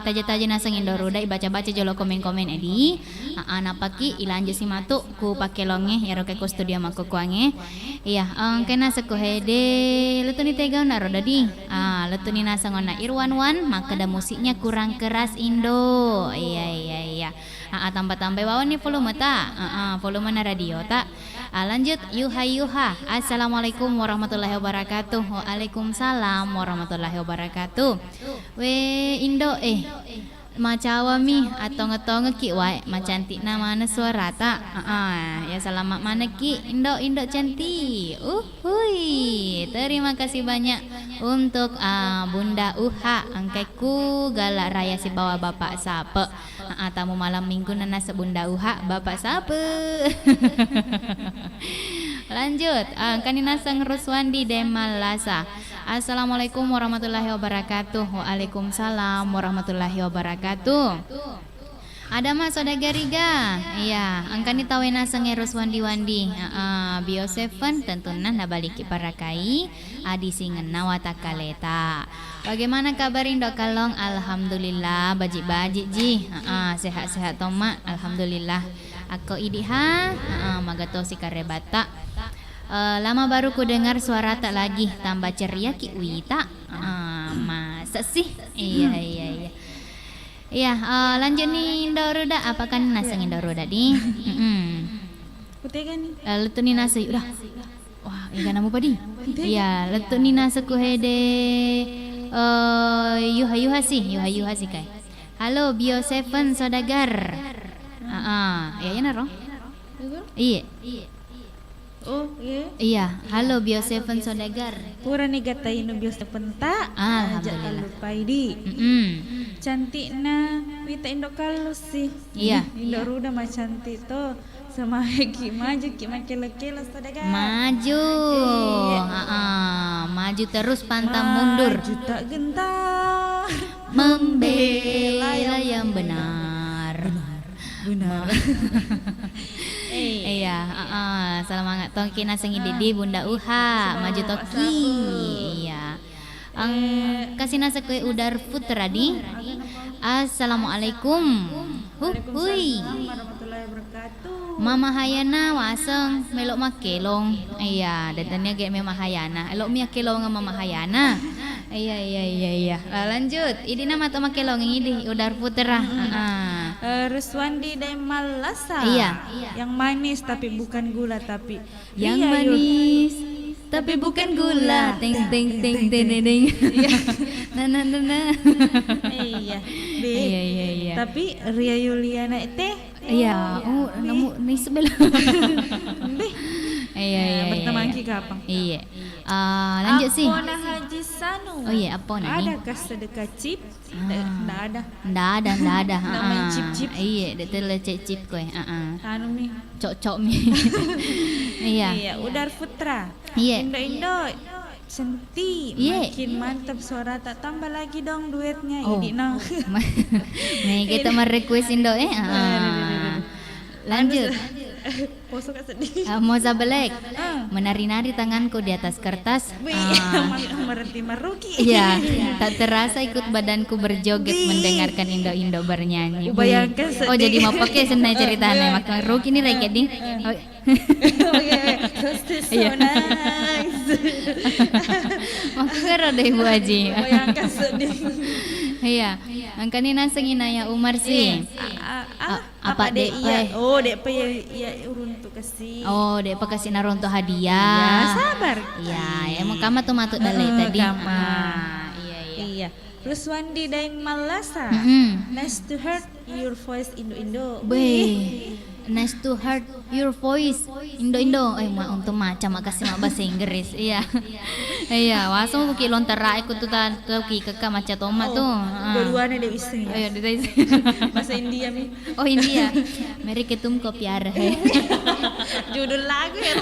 itaja-taja nasang indoruda baca-baca jolo komen-komen edi napaki ilanje si matu ku pake longe ya roke ku studio mako kuange iya kena seku hede letuni tega na roda di letuni nasang ona irwan maka da musiknya kurang keras indo iya tambah-tambah wawan nih volume ta volume na radio ta. Lanjut yuha. Assalamualaikum warahmatullahi wabarakatuh. Waalaikumsalam warahmatullahi wabarakatuh. We Indo macawa mi atau ngetong ki wae macantik nama suara ta. Ya selamat mana ki Indo cantik. Hui. Terima kasih banyak untuk Bunda Uha angkeku galak raya si bawa bapak sape. Tamu malam minggu nana sebunda Uha bapak sape. Lanjut kanina sang Ruswandi Demalasa. Assalamualaikum warahmatullahi wabarakatuh. Waalaikumsalam warahmatullahi wabarakatuh. Ada mas Sodagariga. Iya, angkani tawena sange Ruswandi-wandi. Bio 7 tentunya nabaliki parakai adi singena watakaleta. Bagaimana kabar Indok Kalong? Alhamdulillah bajik-bajik ji. Sehat-sehat toma. Alhamdulillah. Aku idiha magato si karebata. Lama baru ku dengar suara tak lagi tambah ceria ki Wita. Masa sih? Iya. Iya, lanjut nih Indoruda. Apa kan nasang Indoruda di?
Kutega nih.
Letu ni nasa udah. Wah, ikan namu padi. Iya, letu ni nasa ku hede. Yuha sih kai. Halo Bio 7 Sodagar. Ya naro. Iya.
Oh, iya.
Iya, halo Bio 7 Sodagar.
Pura nih gatai no bios penta.
Alhamdulillah.
Lupa di. Cantik na Wita Indok Kalus sih.
Iya.
Indok Ruda mah cantik tuh. Sama ki maju ki makele-kele Sodagar.
Maju. Maju terus pantang mundur.
Maju tak gentar.
Membela yang benar. Iya, selamat tongki nasengi Didi Bunda Uha, maju toki. Iya. Kasih nasa kue udar putra di. Assalamualaikum. Hui.
Warahmatullahi wabarakatuh.
Mama Hayana waseng melok makelong. Iya, datanya kayak Mama Hayana. Elok mi kelong sama Mama Hayana. Iya. Lanjut. Ini nama to makelong ini udar putra.
Ruswandi Demalasa.
Iya.
Yang manis tapi bukan gula tapi
Yang
Iya,
manis tapi bukan gula. Ting. Nah.
Iya.
Iya.
Tapi Ria Yuliana teh.
Iya, namu ni sebelah. Iya.
Berteman ki kapan?
Iya. Lanjut sih.
Apona Haji Sanu.
Oh iya, apona nih?
Adakah sedekah chip? Nggak ada.
Nggak ada.
Namanya chip.
Iya, dia lecet chip kue.
Anu mi.
Cok mi. Iya.
Udar Putra.
Iya.
Indo. Senti,
Iya.
makin mantap suara tak tambah lagi dong duetnya
Oh.
ini no.
Nih kita merequest Indo Lanjut.
Poso ka sedih.
Moza Black. Menari-nari tanganku di atas kertas.
Merenti merugi.
Iya, tak terasa ikut badanku berjoget mendengarkan Indo bernyanyi.
Bayangkan sedih.
Oh jadi mau pakai senai ceritanya maka Ruki ini recording.
So nice.
Maka karo deh Bu Aji.
Bayangkan sedih.
Iya, angkani naseng inaya Umar sih. Apa dek
iya?
pe?
Oh, dek pe ya uruntuk kasih.
Oh, dek kasih naronto
Ya,
hadiah.
sabar.
Iya, emang kama tuh matut dalai tadi.
Kama.
Iya, iya.
Iya. Terus Wandi Daeng Malasa. Nice to hear your voice Indo-Indo.
Be, nice to hear your voice. Indo-Indo. Untuk macam makasih mak bahasa Inggris. Iya. Iya, wasong kuki lontara ikut tuh tan kuki keka maca tomat tuh.
Dua-duanya dia bisa.
Ayo ditanya.
Bahasa India mi.
Oh India. Mari ketum ko piara hai.
Judul lagu ya.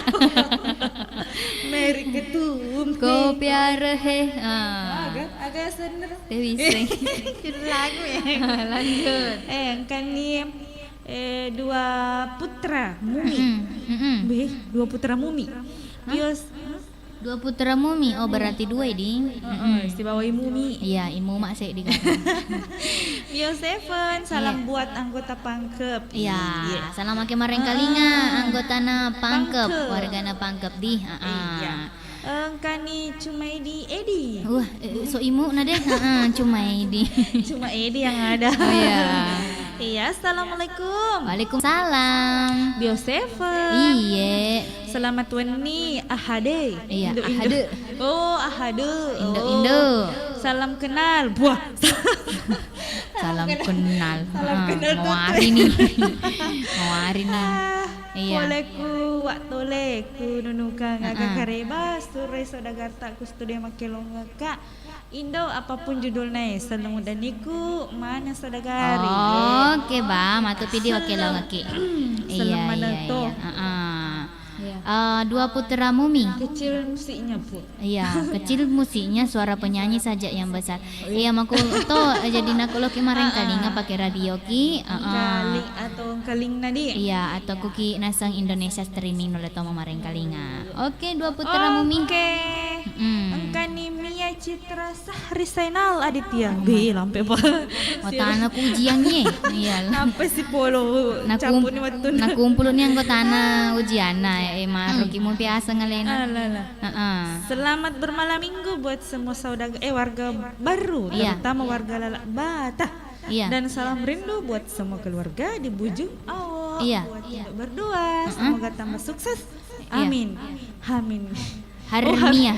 Mary Ketum.
Ko piara hai.
Agak sener.
Dewi sing.
Judul lagu ya.
Lanjut.
Kan nih dua putra mumi. Dua putra mumi. Bios.
Dua putra mumi. Oh berarti dua di.
Istibawai mumi.
Iya, imu mak saya di
Bios Seven, salam buat anggota pangkep.
Iya, salam make mareng kalinga anggotana pangkep,
Pangkep.
wargana pangkep di.
Iya. Kani cuma Edi.
Wah, so imu na deh. Cuma di.
Cuma Edi yang ada.
Oh, iya.
Iya, assalamualaikum.
Waalaikumsalam.
Bios Seven.
Iya.
Selamat weni Ahade.
Iya,
Indo.
Ahade.
Oh, Ahade.
Indo-Indo.
Salam kenal. Buah.
Salam kenal.
Salam kenal
Mau
tuh.
hari nih. Mau hari nih. Iya.
Koleku waktole ku nunuka ngaga kareba sore sodagarta ku studio makelong ngaka Indo apapun judulnya seneng dan niku mana sodagari.
Oke, Ba, matu pidi wakil ngaki. Iya,
mana
iya,
tuh?
iya. Dua putra mumi.
Kecil musiknya bu.
Iya, kecil musiknya suara penyanyi saja yang besar. Iya, maku to jadi nakulo kemarin kalinga pakai radio ki.
Kaling atau kaling nadi.
Iya, atau kuki nasang Indonesia streaming oleh tomo mareng kalinga. Oke, dua putra mumi.
Oke.
Mm.
Engkani Mia Citra Sahri Sainal Aditya. Be lampe pa.
Otana ku ujiannya. Iya.
Apa sih polo?
Nakum,
Campur ni watun.
nakumpul ni anggotana ujiana. Maruki mo piasa ngalena.
Alala. Selamat bermalam minggu buat semua saudara warga baru,
Iya.
terutama warga Lalak Bata.
Iya.
Dan salam rindu buat semua keluarga di Bujung Awok.
Iya.
Buat untuk berdua, semoga tambah sukses.
Iya.
Amin. Amin.
Harmia.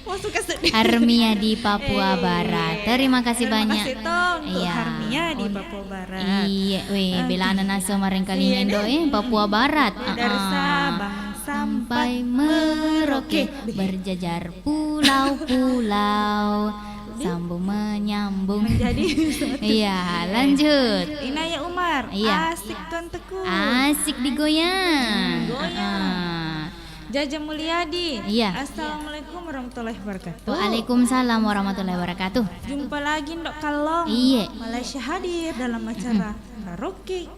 Mau suka sedih.
Harmia di Papua Barat. Terima kasih banyak.
Terima kasih Tom untuk
Iya.
Harmia di Papua Barat.
Iya, weh, belana naso mareng kalinga Indo Papua Barat.
Dari Sabang
Sampai Merauke berjajar pulau-pulau sambung menyambung.
Jadi
Iya, lanjut.
Inaya Umar.
Iya.
Asik Tuan Teguh.
Asik digoyang.
Goyang. Jaja Mulyadi.
Iya.
Assalamualaikum warahmatullahi wabarakatuh.
Waalaikumsalam warahmatullahi wabarakatuh.
Jumpa lagi Ndok Kalong.
Iya.
Malaysia hadir dalam acara karaoke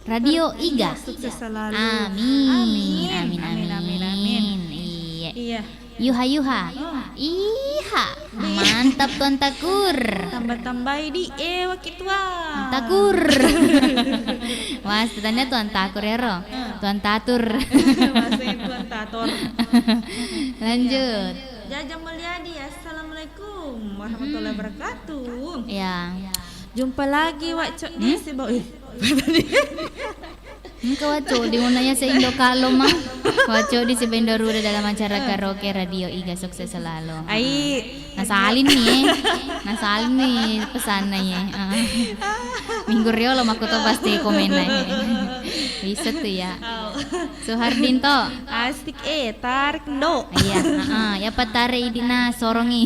Radio Iga.
Sukses selalu.
Amin. Amin.
Amin, amin, amin.
Iya.
Iya.
Yuha yuha. Iha. Mantap Tuan Takur.
Tambah-tambah di wakitua.
Takur. Mas, tanya Tuan Takur ya, Ro. Tuan Tatur.
Bahasa Tuan Tator.
Lanjut.
Jaja Mulyadi. Assalamualaikum warahmatullahi wabarakatuh.
Ya.
Jumpa lagi Wak Cok di si Bau.
Engkau waco di munanya sa Indo Kalo mah. Waco di si Bendaruda dalam acara karaoke Radio Iga sukses selalu.
Ai.
Nasalin nih. Nasalin nih pesannya. Minggu rio lo aku tuh pasti komen aja. Bisa tuh ya. Suhardinto.
Asik tarik ndo.
Iya, ya patare idina sorongi.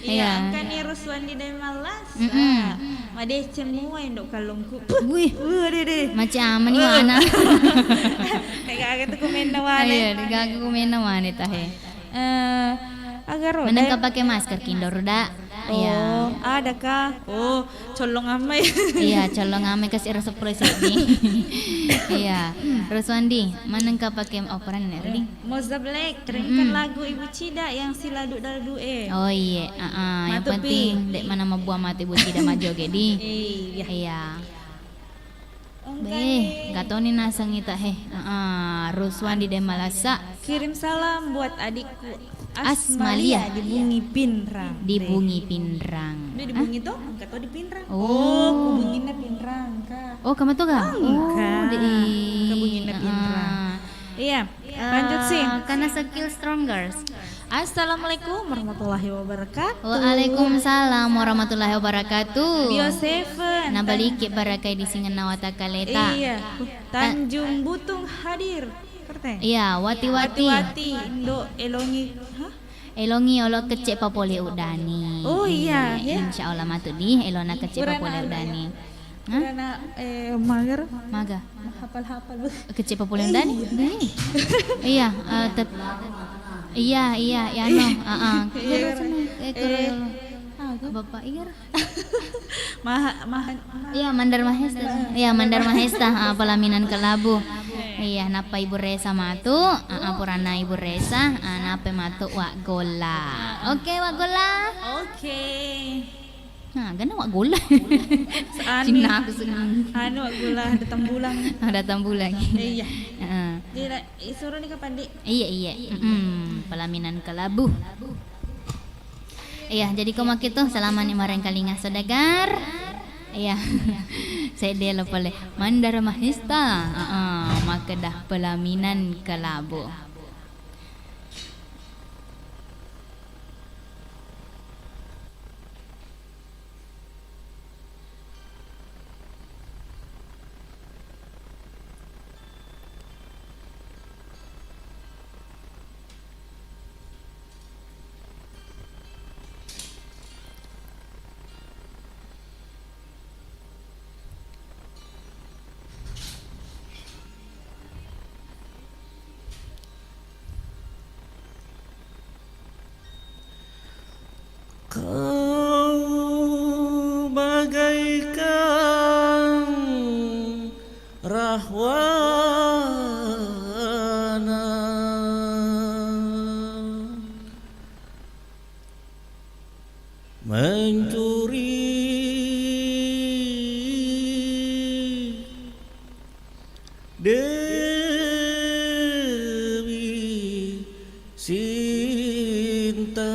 Iya, kan ni Ruswandi dan Malas. Made cemua Ndok Kalongku.
Wih,
Deh.
macam aman nih mana?
Agak tu komen nawane.
Ayo, digagaw kumain na wanita he.
Agar roda.
Menang ka pakai masker kindo roda. Iya.
Oh, ada kah? Oh, colong amai.
Iya, colong ame kasi rasa presidi. Iya. Terus Wandi, menang ka pakai operan nih, Rudi?
Moza Black, kerinkan lagu Ibu Cida yang sila duk
Oh iya, yang
Matupi.
penting dek mana mabuah mati buat tidak majoge di.
Iya.
Iya. Beh, gato ni nasang ita he. Ruswandi de Malasa
Kirim salam buat adikku
Asmalia.
Asmalia di Bungi Pinrang.
di Bungi Pinrang.
Dia di Bungi tuh, enggak tahu di Pinrang.
Oh.
Kubunginnya Pinrang, Kak.
Oh, kamu tuh gak?
Enggak.
Di
Kebunginnya Indra. Iya, lanjut sih.
Karena skill strongers.
Assalamualaikum warahmatullahi wabarakatuh.
Waalaikumsalam warahmatullahi wabarakatuh.
Bio Seven.
Nabaliki barakai di singan nawata kaleta.
Iya, Tanjung Butung hadir. Kerte.
Iya, wati-wati.
Wati Indo Elongi. Hah?
Elongi olo kecek papole udani.
Oh iya, ya.
Insya Allah matu di elona kecek
Urana
papole
anu
udani. Hah?
Karena mager
Maga.
hafal-hafal.
Kecek papole udani. Iya, iya, ya no. Bapak Igar. Iya, Mandar Mahesta. Iya, Mandar Mahesta, pelaminan kelabu. Iya, napa Ibu Resa matu, purana Ibu Resa, napa matu Wak Gola. Oke, Wak Gola.
Oke.
Nah, gana Wak Gola.
Ani.
Cina aku senang.
Anu gula datang bulan.
Datang bulan.
Iya.
Heeh.
Dila suruh nih kapan, Dik?
Iya. Pelaminan kelabu. Iya, jadi koma gitu selama nih marang kalinga sodagar. Iya. Saya dia lupa le. Mandar Mahesta. Maka dah pelaminan kelabu.
Kau bagaikan rahwana mencuri Dewi Sinta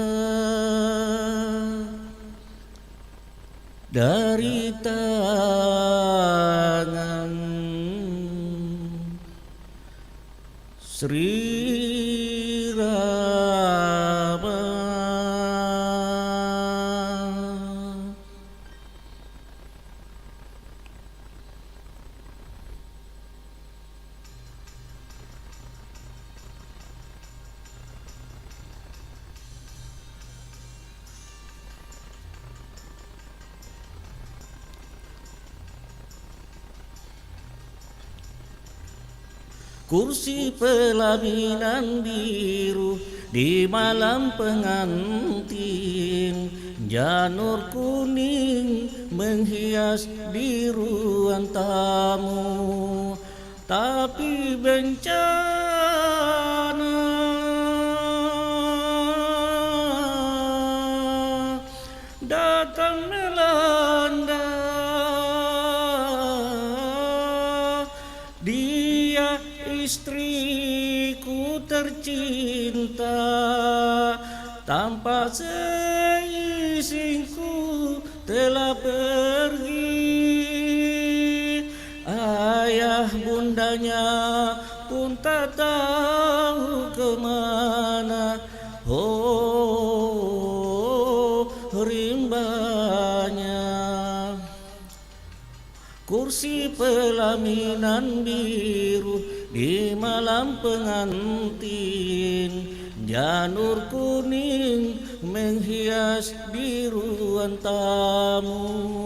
dari tangan Sri Rama. Kursi pelaminan biru di malam pengantin, janur kuning menghias di ruang tamu. Tapi bencana datang melanda. Dia istriku tercinta, tanpa seizinku telah pergi. Ayah bundanya pun tak tahu kemana. Oh, rimbanya. Kursi pelaminan biru di malam pengantin, janur kuning menghias di ruang tamu.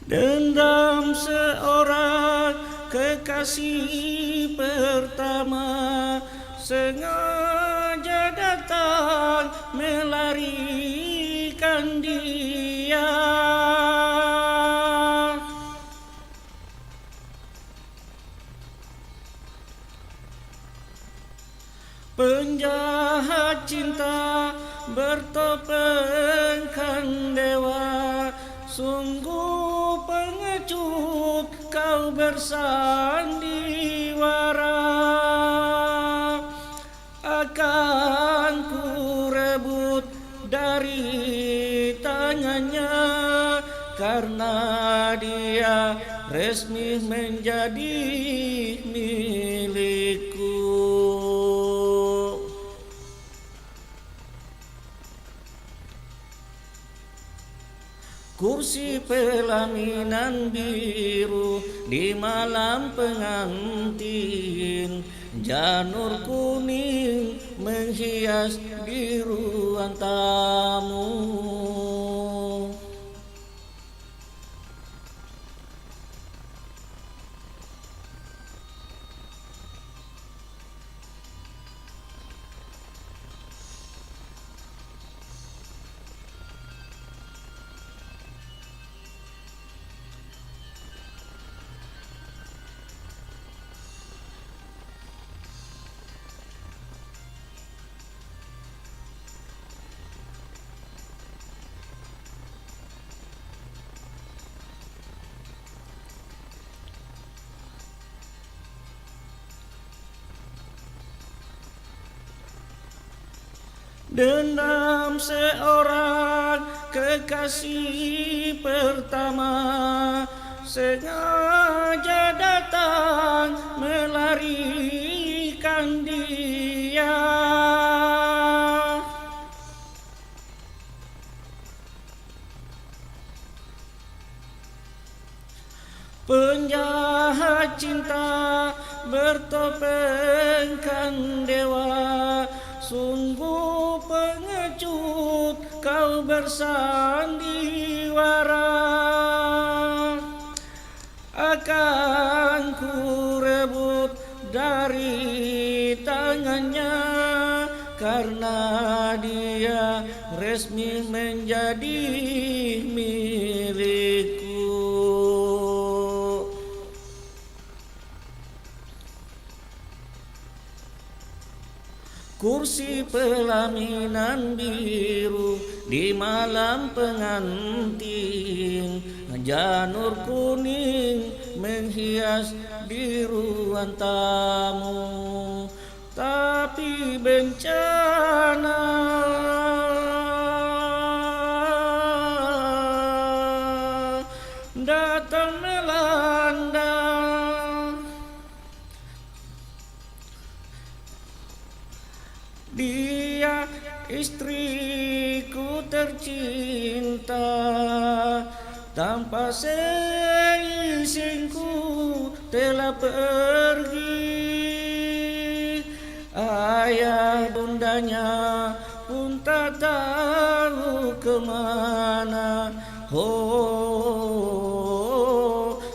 Dendam seorang kekasih pertama sengaja datang melarikan dia. Penjahat cinta bertopengkan dewa, sungguh pengecut kau bersandiwara. Akan ku rebut dari tangannya, karena dia resmi menjadi milikku. Kursi pelaminan biru di malam pengantin, janur kuning menghias di ruang tamu. Dendam seorang kekasih pertama sengaja datang melarikan dia. Penjahat cinta bertopengkan dewa, sungguh pengecut kau bersandiwara. Akan ku rebut dari tangannya, karena dia resmi menjadi milikku. Kursi pelaminan biru di malam pengantin, janur kuning menghias di ruang tamu. Tapi bencana datang melanda. Dia istriku tercinta, tanpa seizinku telah pergi. Ayah bundanya pun tak tahu kemana. Oh,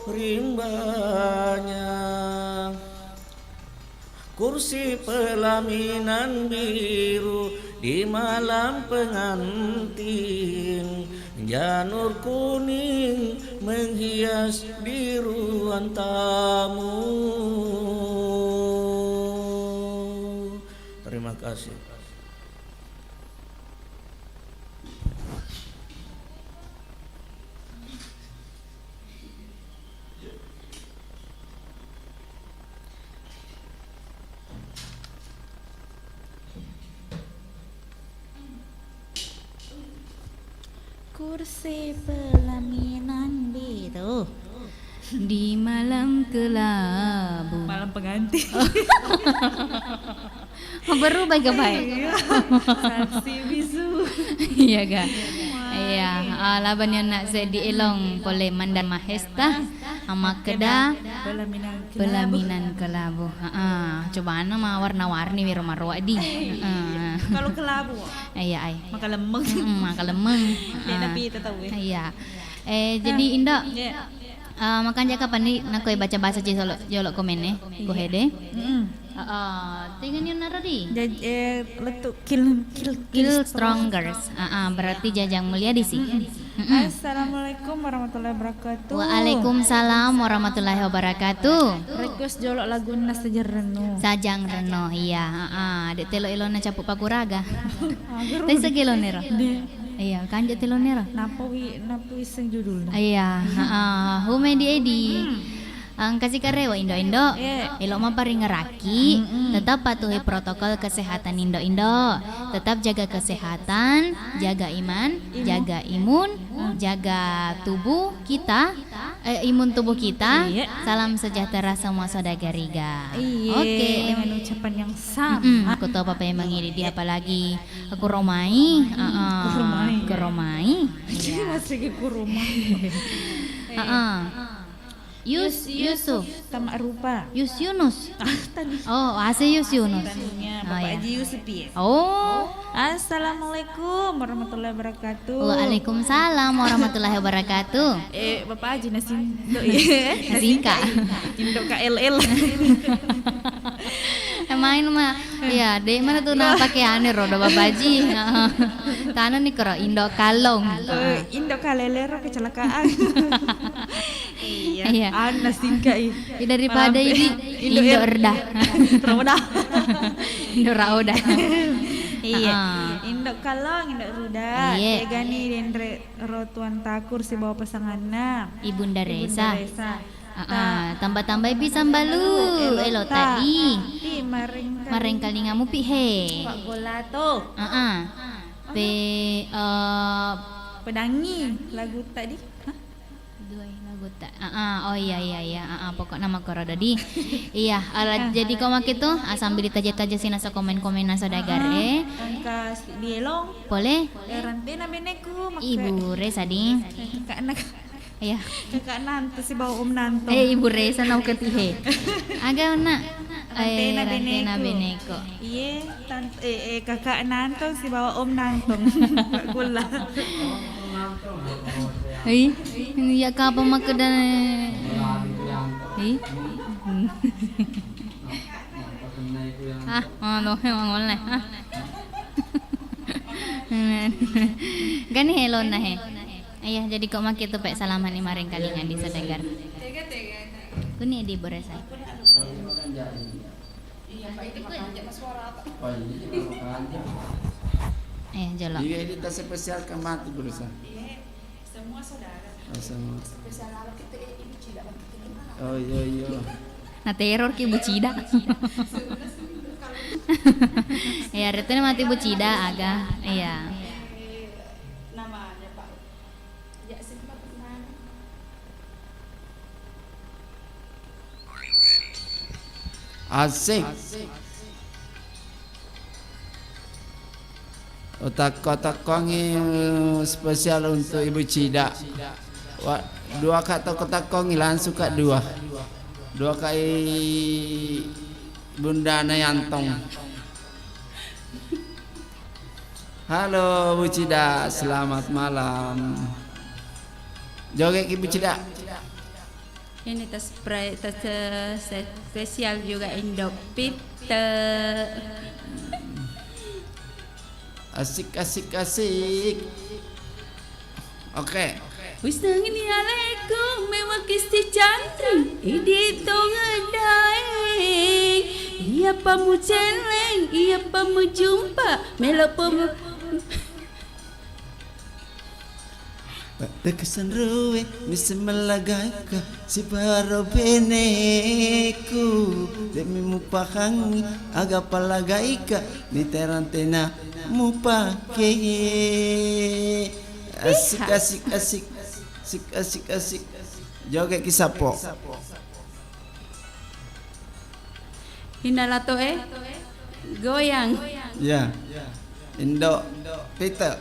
rimbanya. Kursi pelaminan biru di malam pengantin, janur kuning menghias di ruang tamu. Terima kasih.
Kursi pelaminan biru
di malam kelabu.
malam pengantin.
Berubah ke baik.
Saksi bisu.
Iya ga. Iya, laban yang nak saya dielong oleh Mandan Mahesta sama kedah pelaminan kelabu. Coba nama warna-warni biar marwa di.
Kalau kelabu,
Iya, ai.
maka lemeng.
Maka lemeng.
Ya, tapi kita tahu ya.
Iya. Jadi Indah,
Ya.
Makan jaka pani nakoi baca bahasa ci jolok komen ko hede. Tinggal ni nara di.
Letuk kill
Stronger. Berarti jajang mulia di sini.
Assalamualaikum warahmatullahi wabarakatuh.
Waalaikumsalam warahmatullahi wabarakatuh.
Request jolok lagu Sajar Reno.
Sajang Reno, iya. Dek telo ilona capuk pakuraga. Tapi segelo nero. Iya, kanja telo nero.
Napa iseng judulnya?
Iya, hume di edi. Ang kasih karewa Indo-Indo, elok maparing ngeraki, tetap patuhi protokol kesehatan Indo-Indo, tetap jaga kesehatan, jaga iman, jaga imun, jaga tubuh kita, imun tubuh kita. Salam sejahtera semua saudara-gariga.
Oke, dengan ucapan yang sama.
Aku tahu papa yang mengiri dia apalagi aku romai, ke romai.
Masih ke rumah.
Yusuf
Tamak rupa.
Yunus. Oh, ase Yunus.
Tanya Bapak Haji Yusuf ya.
Oh,
Assalamualaikum warahmatullahi wabarakatuh.
waalaikumsalam warahmatullahi wabarakatuh.
Bapak Haji nasin do ya.
Nasingka.
Indo KLL.
Main mah, ya dek mana tuh nama pakai aneh roda babaji. Kanan nih kero Indo Kalong.
Indo KLL kecelakaan.
Iya.
Anas singka
Daripada ini Indo Erda.
Rauda.
Indo Rauda.
Iya. Indo Kalong, Indo Ruda.
Iya.
Tegani dendre rotuan takur si bawa pasanganna.
Ibunda Resa.
Resa.
Tambah-tambah bisa balu. Elo tadi.
Mareng
kali ngamu pi he.
Pak Golato. Pedangi lagu tadi.
Dua lagu tak. Oh iya. Pokok nama koroda di. Iya, jadi kau mak itu sambil ditaja-taja sih nasa komen-komen nasa dagar
Angkas dielong.
Boleh?
Rantena beneku.
Ibu Resa di.
Kakak anak.
Iya.
Kakak nanto si bawa nanto.
Ibu Resa nau ketihe. Aga nak.
Rantena
beneko.
Iya, kakak nanto si bawa nantong. Pak Gula.
Ini ya kapa makadan. Ngoleh. Gani hello na he. Ayah jadi kok mak itu pek salaman ni maring kalingan di sedegar. Kuni di Boresai. Jolok.
Iya, ini tas spesial ke mati berusaha.
Semua saudara.
Semua.
Spesial Arab kita ibu cida.
Oh iya.
Na teror ki bucida. Ya, itu mati bucida aga. Iya.
Namanya Pak. Ya simpan mana?
Asik. Otak-otak-kongi spesial untuk Ibu Cida. Dua kata kotak-kongi langsung kak dua. Dua kali Bunda Nayantong. Halo Bu Cida, selamat malam. Joget Ibu Cida.
Ini tas spesial juga Indopit.
Asik. Oke.
Assalamualaikum mewakili cantri idito ngadaing iya pamu celeng iya pamu jumpa melopomu
Dekesan ruwe bisa melagaka si paro beneku demi mupahangi aga palagaika di terantena mupake asik joget kisapo
hinalato goyang
ya Indo Peter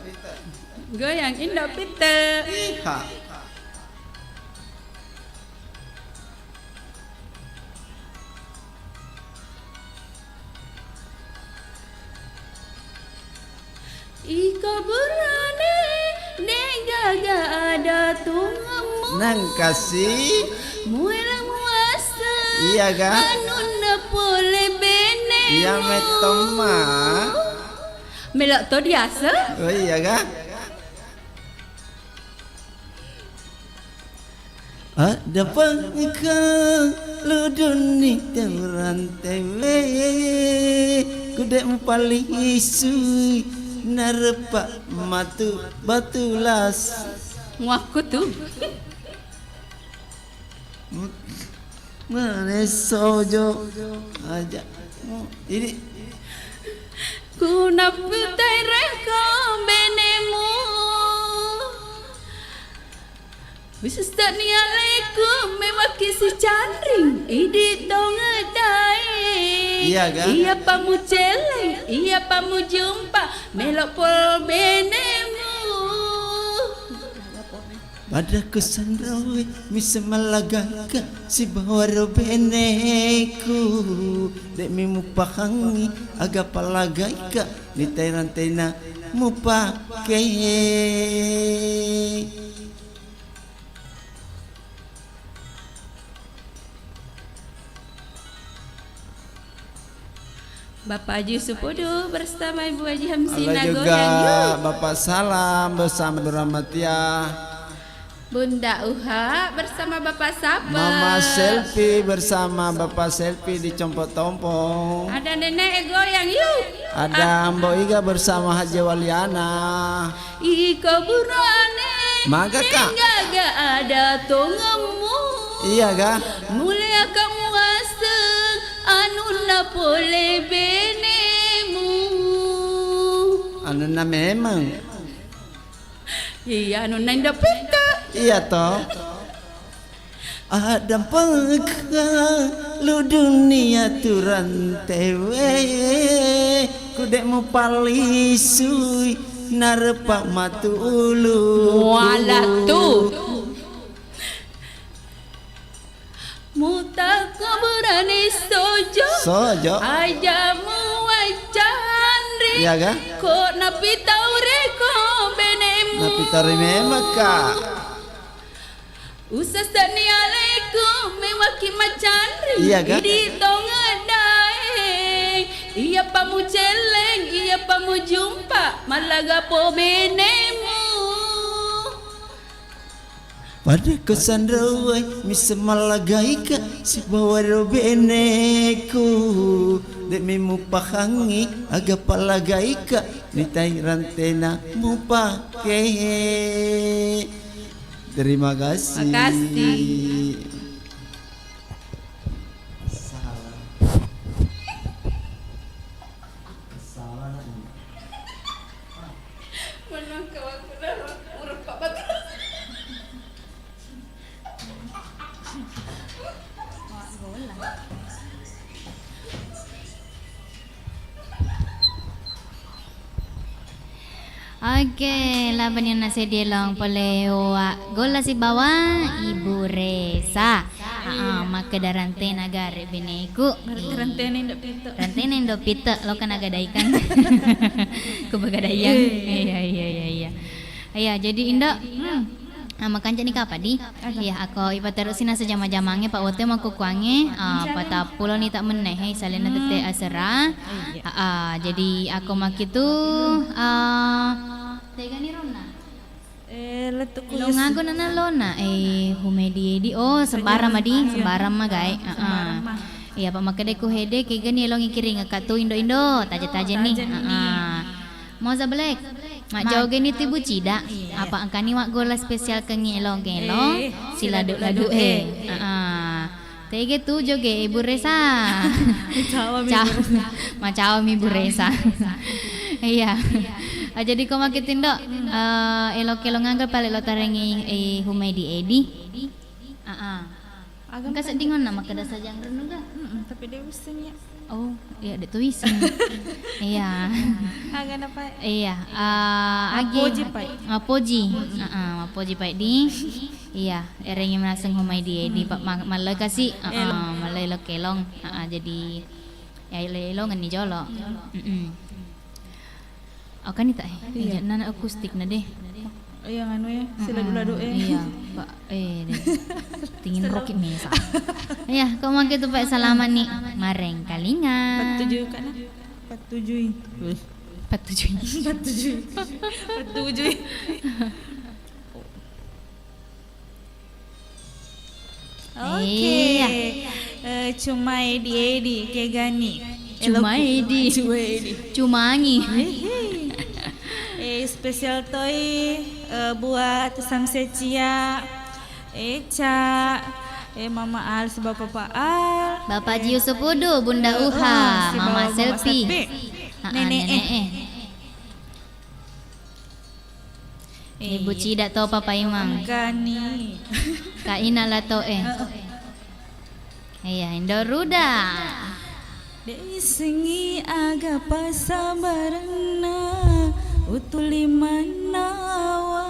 goyang Indopit.
ha
Ika berani negaga ada tunggamu
nang kasih.
Muela muasa.
Iya ga?
Anu na pole bene.
Iya metoma.
Melok to diasa.
Oh iya ga? Ada pangkaludun ni teran tewe kudek mupali isui narepak matu batulas
Ngaku tuh.
mana sojo aja ini
Kuna putai reko benemu. Bisus tak ni alaikum mewaki si candring idi tongedai.
Iya ga?
Iya pamu celeng, iya pamu jumpa melok pol benemu.
pada kesandrawi misa malagaka si bawaro beneku dek mimu pahangi aga palagai ka ni tena mu pakai.
Bapak Haji Supodo bersama Ibu Haji Hamsina
Halo juga
Goyang.
Bapak Salam bersama Duramatia,
Bunda Uha bersama Bapak Sapa.
Mama Selfie bersama Bapak Selfie di Compot-Tompong.
Ada Nenek Goyang yuk.
Ada Mbok Iga bersama Haji Waliana.
Iko burane.
Maka kak.
Gak ada tongemu.
Iya ga?
Mulia kamu aseng anu na pole benemu.
Anu na memang.
Iya anu na indah pita.
Iya toh. Ada pengkalu dunia turan tewe kudek mu palisui narepak matu ulu.
Walah tuh. Muta kaburane sojo.
Sojo.
Ajamu wajandri.
Iya ga?
Kok napi taure ko benemu.
Napi tari memang kak.
Usasani alaikum mewaki macandri.
Iya ga?
Idi tongadae. Iya pamu celeng, iya pamu jumpa malaga po benemu.
Pada kesandrawai misa malagai ka si bawaro beneku dek mimu pahangi aga palagai ka ni rantena mu pakai. Terima kasih.
Makasih.
Oke, laban yang nasi dielong polewa gola si bawa Ibu Resa. Maka darante nagare beneku.
Rantene ndak pito.
Rantene ndo pita lo kan agadaikan. Kebegadaian. Iya. Iya, jadi indah. Makan jadi kapa di? Ya, aku ipa terusin asa jama-jamangnya Pak Wote mau kukuange. Pata pulau ni tak meneh, salina tete asera. Jadi aku makitu. Tega ni Rona.
Letuk
Lo ngago na lona humedi di sembarang madi sembarang mah gai. Iya Pak makade ku hede ke gani lo ngikiring ka tu indo taja-taja ni. Mau zablek. Mak jauh gani tibu cida. Apa angkani wak gola spesial ke ngelong sila ladu Tege tu joge Ibu Resa. Macam Ibu Resa. Iya. Jadi kau makitin dok, elok nganggal paling lo tarengi humedi edi.
agam
Angka sedingon nama kada sajang renung dah.
tapi dia usinya.
Oh, iya ada tulisan. Iya.
Agak apa?
Iya,
Mapoji pai.
Mapoji pai di. Iya, erengnya menaseng humedi edi pak malai kasih, malai lo kelong. Jadi ya elong ni jolo. Oh kan itu nana akustik na deh.
yang anu ya, sila dulu
Iya, Pak. Deh. Tingin roket nih. Ya, kau mau gitu Pak salaman nih. Mareng kalingan.
47 kan? 47.
47.
47. Oke. Cuma Edi ke Gani.
Cuma Edi. Cumangi.
Spesial toy buat Samse Cia, Eca, Mama Al, si Bapak Al,
Bapak Jiu Sepudu, Bunda Uha,
si
Mama
Mama
Selfie.
Nenek
Ibu Cida tau Papa Imam.
Gani.
Kak Ina lah tau Iya, Indoruda.
Dei sengi aga pasabarana utuli manawa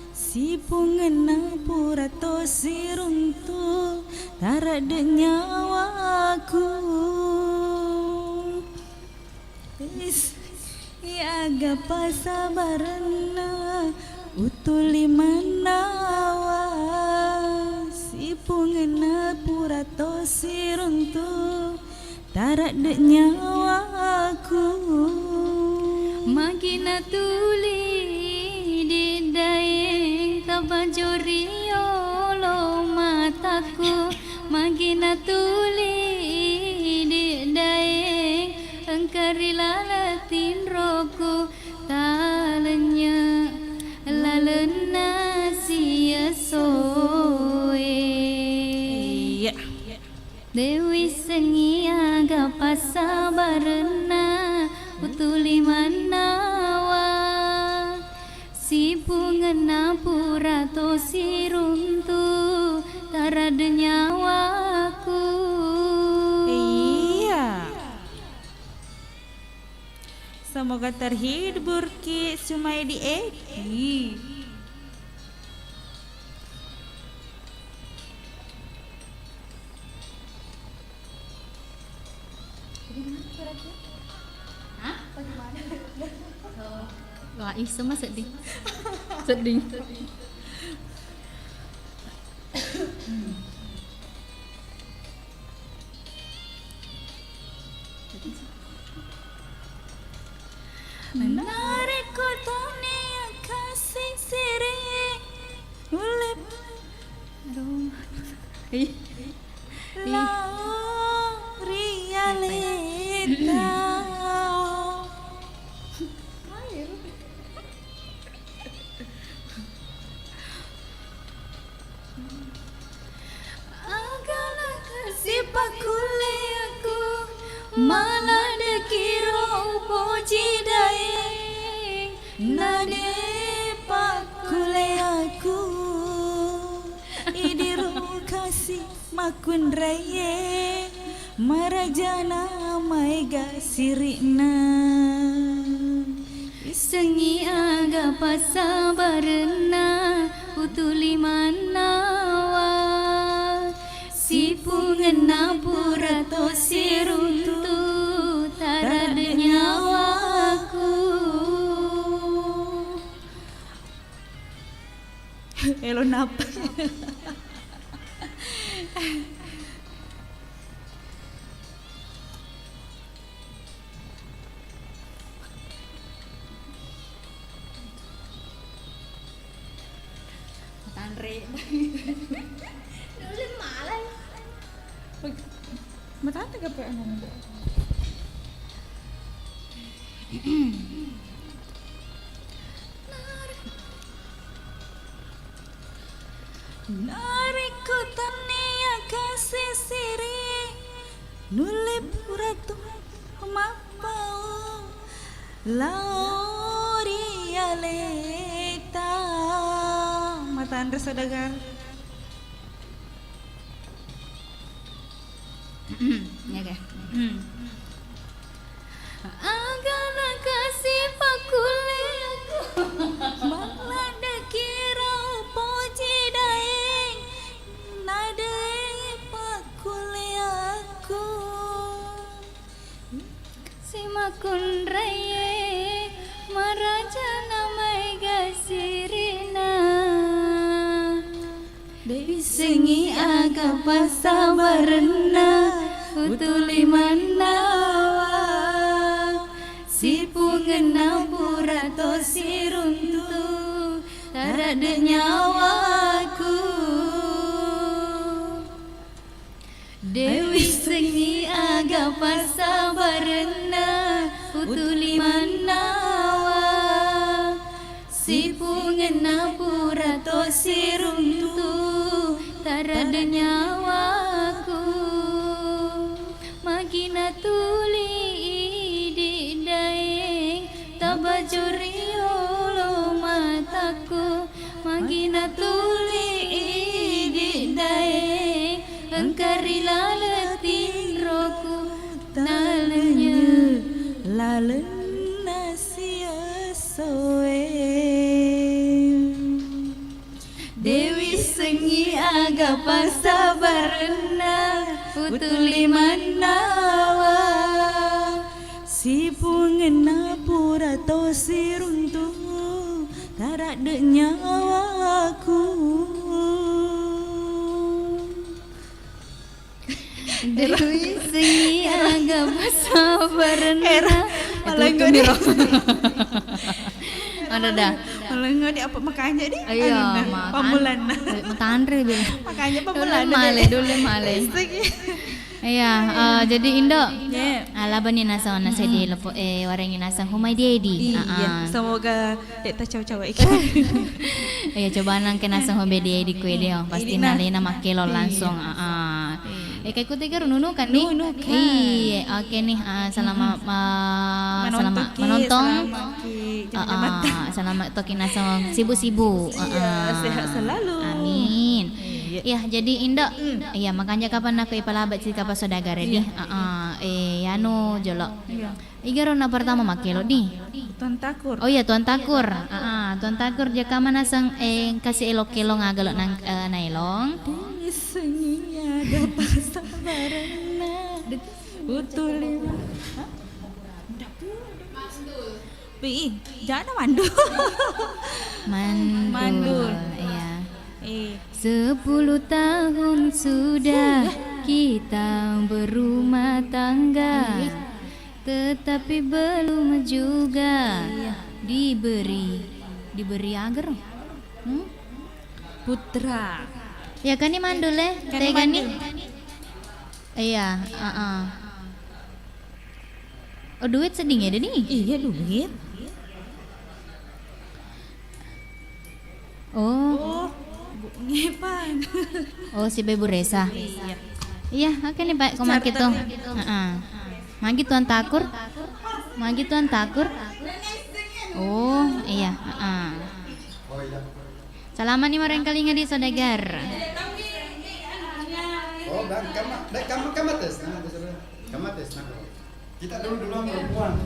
si pungena pura to siruntu tarade nyawaku Dei sengi aga pasabarana utuli manawa si pungena pura to siruntu tarak dek nyawaku
Magina tuli di dae tabajuri lo mataku Magina tuli di dae engkari lalatin roku talenya lalena sia soe Dewi sengi aga pasabarena utuli manawa si pungena pura to siruntu tarade nyawaku
Iya. Semoga terhibur Ki Sumaidi Edi.
Wah, semua sedih. Sedih.
Menarik kotone kasih sire ulip la realita agala kasih pakule aku malah dekiro puji daeng nade pakule aku idiru kasih makun raye marajana maiga sirina
Sengi aga pasabarena utuli manawa si pungena pura to siruntu tarade nyawaku
Elo napa
Tanre
matata ka pa ano Nariko tania kasih siri nulip ratu mapau lauri aleta mata Andre Saudagar
ya ke agana kasih pakule aku
malah dekira puji daeng nade pakule aku
si makun raye marajana mai gasi
aga pasabarna utuli manawa si pungena purato siruntu tarada nyawaku Dewi sengi aga pasabarna utuli manawa si pungena purato siruntu tarada nyawaku magina tuli idi daeng tabajurio mataku magina tuli idi daeng engkari laletin roku talenya
lalena sia soe
Dewi sengi aga pasabarna utuli manawa
si pungena purato siruntu tarada nyawaku
Dewi sengi aga pasabarna
Malenggo di
Ada dah.
malenggo di apa makanya di
Ayo,
pamulan
Matandre bilang.
makanya pamulan
Dulu male. Iya, jadi Indo. Ala bani nasa ona sedi lepo warengi nasa humai dedi.
iya semoga dek caw-caw iki
Iya, coba nang kena sang humai dedi kue dia. Pasti nalena makelo langsung. Kayak ku tiga nunu kan nih. Iya, oke nih. Selamat menonton. Selamat toki nasa sibu-sibu.
sehat selalu
Amin. Ya, jadi Indo. Iya, makanya kapan aku ipalabat si kapan saudagar di. Anu jolok. Igaro na pertama makelo di.
Tuan Takur
Oh iya, Tuan Takur. Tuan Takur jaka mana sang kasih elok kelong agalok nang nailong.
Dewi sengi ada pasabarna utuli Pi, jangan mandul.
Mandul. Iya. 10 tahun sudah kita berumah tangga, tetapi belum juga diberi agar
Putra.
ya kan ini mandul ya tega nih iya oh duit seding ya deh nih
Iya duit.
oh
Ngepan.
oh si Bebu Resa iya oke nih Pak koma gitu magi Tuan Takur oh iya salaman nih orang kali di saudagar
Oh, dan kamu tes, kamu tes, kita dulu perempuan.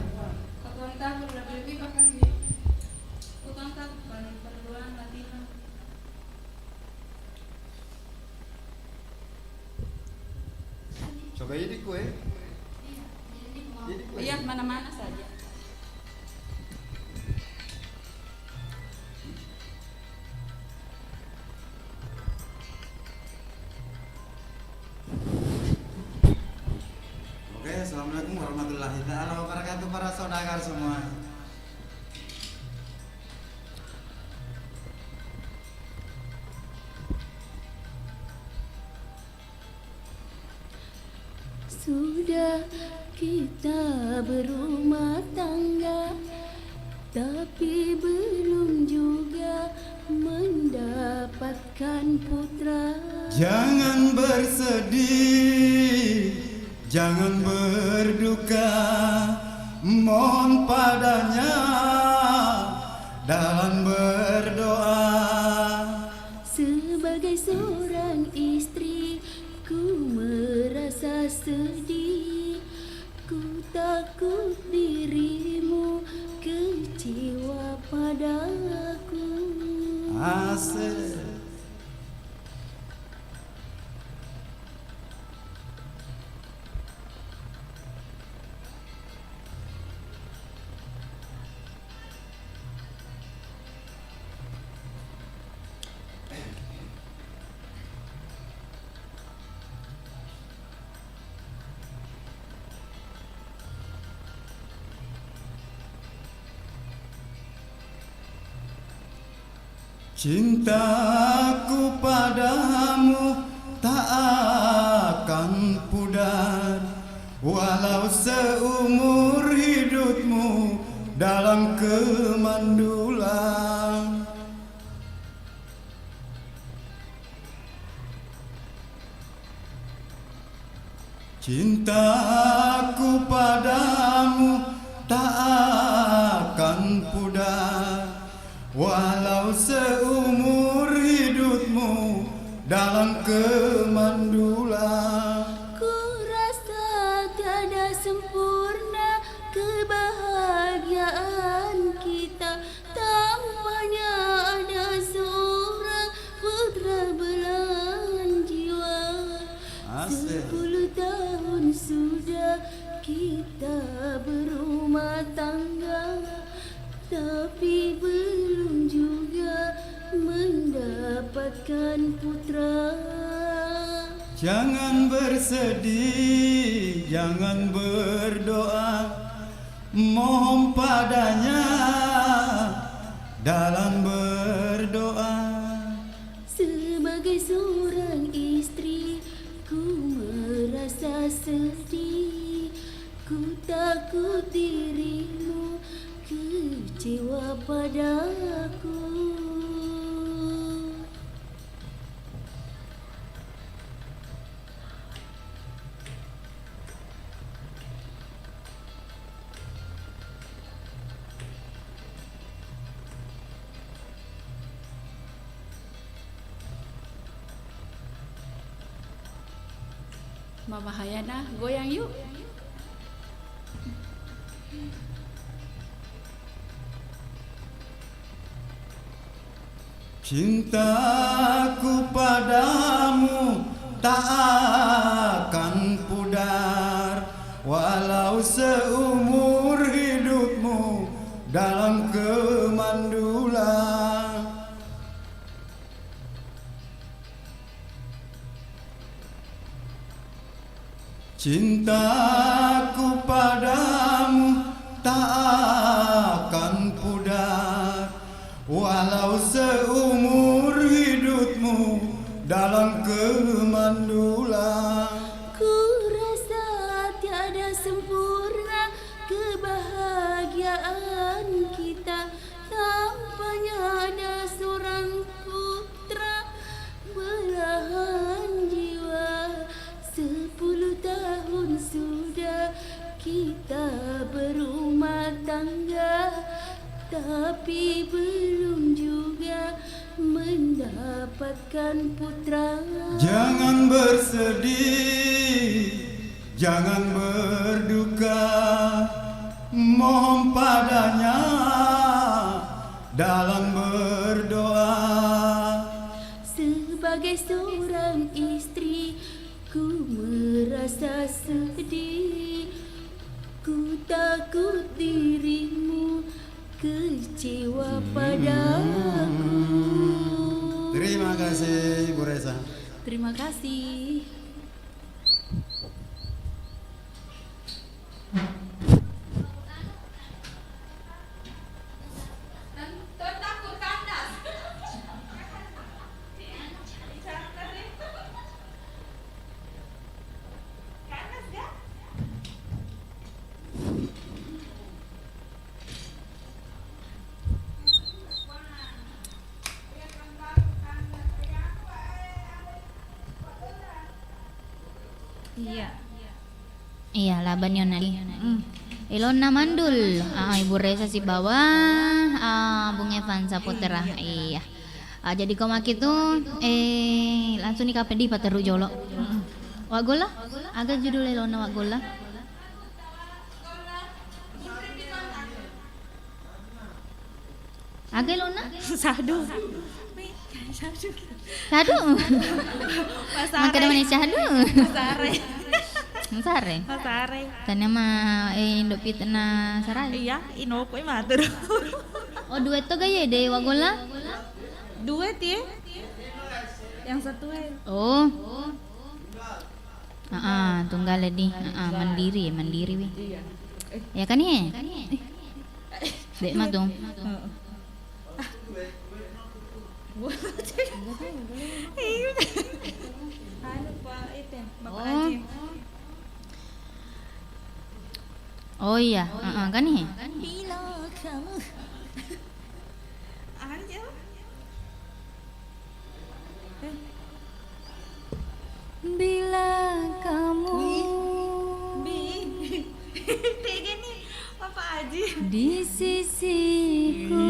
Coba ini kue.
Iya, mana-mana saja.
Oke, assalamualaikum warahmatullahi wabarakatuh para saudagar semua.
Sudah kita berumah tangga, tapi belum juga mendapatkan putra.
Jangan bersedih, jangan berduka, mohon padanya dalam berdoa.
Sebagai seorang istri, ku merasa sedih. Ku takut dirimu kecewa padaku.
Asik. Cintaku padamu tak akan pudar, walau seumur hidupmu dalam kemandulan. Cintaku padamu tak akan pudar, walau seumur hidupmu dalam kemandulan.
Ku rasa tiada sempurna kebahagiaan kita tanpanya ada seorang putra belahan jiwa.
Asik.
10 tahun sudah kita berumah tangga, tapi belum juga mendapatkan putra.
Jangan bersedih, jangan berdoa, mohon padanya dalam berdoa.
Sebagai seorang istri, ku merasa sedih. Ku takut dirimu kecewa padaku. Mama Hayana, goyang yuk.
Cintaku padamu tak akan pudar, walau seumur hidupmu dalam kemandulan. Cintaku padamu tak akan pudar, walau seumur hidupmu dalam kemandulan.
Ku rasa tiada sempurna kebahagiaan kita tanpanya ada seorang putra belahan jiwa. 10 tahun sudah kita berumah tangga, tapi belum juga mendapatkan putra.
Jangan bersedih, jangan berduka, mohon padanya dalam berdoa.
Sebagai seorang istri, ku merasa sedih. Ku takut dirimu kecewa padaku.
Terima kasih Bu Reza.
Terima kasih.
Iya.
Iya, laban yon nali. Ilona mandul. Ibu Reza si bawah, Bung Evan Saputra. Iya. Jadi komak itu langsung nih di Pateru Jolo. Wagola? Agak judul Ilona Wagola. Agak Ilona?
Sadu.
Sadu.
Pasare.
Makanya mana sadu.
Pasare.
Sare.
Pasare.
Tanya mah induk pitna sarai.
Iya, inoko matur.
Oh duet to gaya deh Wagola.
Duet ya. Yang satu
Oh. Tunggal di. Mandiri wi. Ya kan ya? Dek mah dong.
Anu Pak itu Bapak
Oh.
Haji.
Oh iya, kan nih.
Bila kamu aja.
Bila kamu
Bi. Kayak gini Bapak Haji.
di sisiku,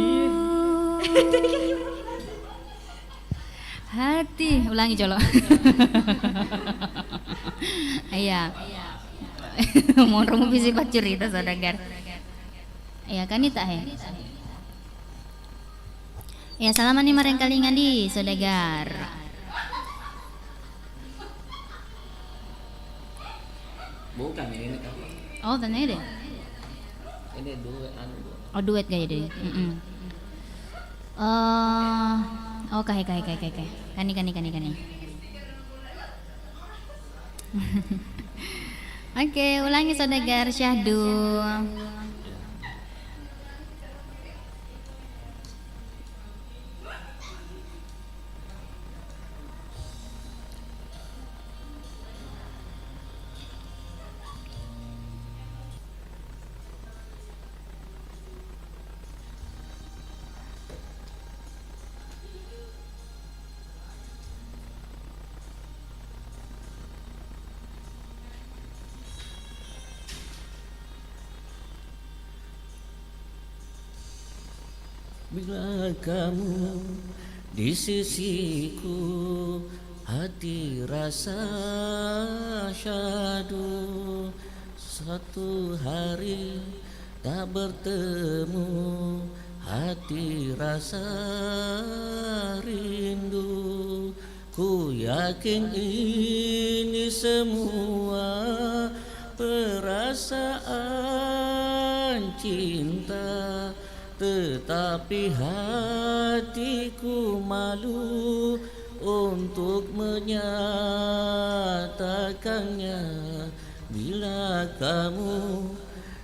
hati ulangi colo. Iya. Mau romo bisi cerita saudagar. Iya kan itu he. Ya salaman nih mareng kalingan di saudagar.
Bukan ini kan.
Oh tanya deh.
Ini dua anu.
Oh duet gaya deh. Oh kahe. Kani. Oke, ulangi saudagar syahdu.
Bila kamu di sisiku, hati rasa syahdu. Satu hari tak bertemu, hati rasa rindu. Ku yakin ini semua perasaan cinta, tetapi hatiku malu untuk menyatakannya. Bila kamu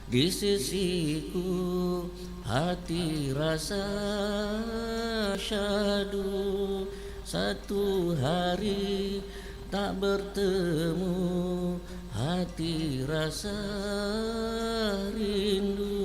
di sisiku, hati rasa syahdu. Satu hari tak bertemu, hati rasa rindu.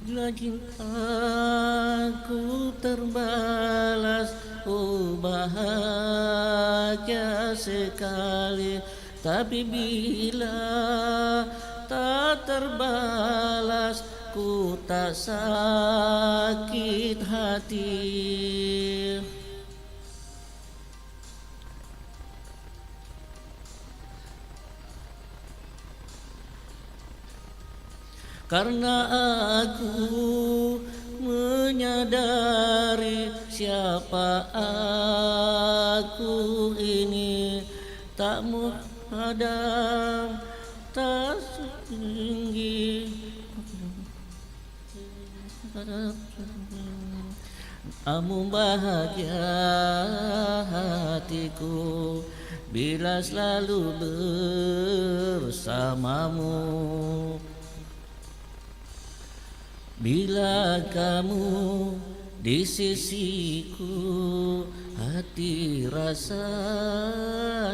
Bila cintaku terbalas, oh bahagia sekali. Tapi bila tak terbalas, ku tak sakit hati. Karena aku menyadari siapa aku ini, tak menghadap, tak setinggi. Namun bahagia hatiku bila selalu bersamamu. Bila kamu di sisiku, hati rasa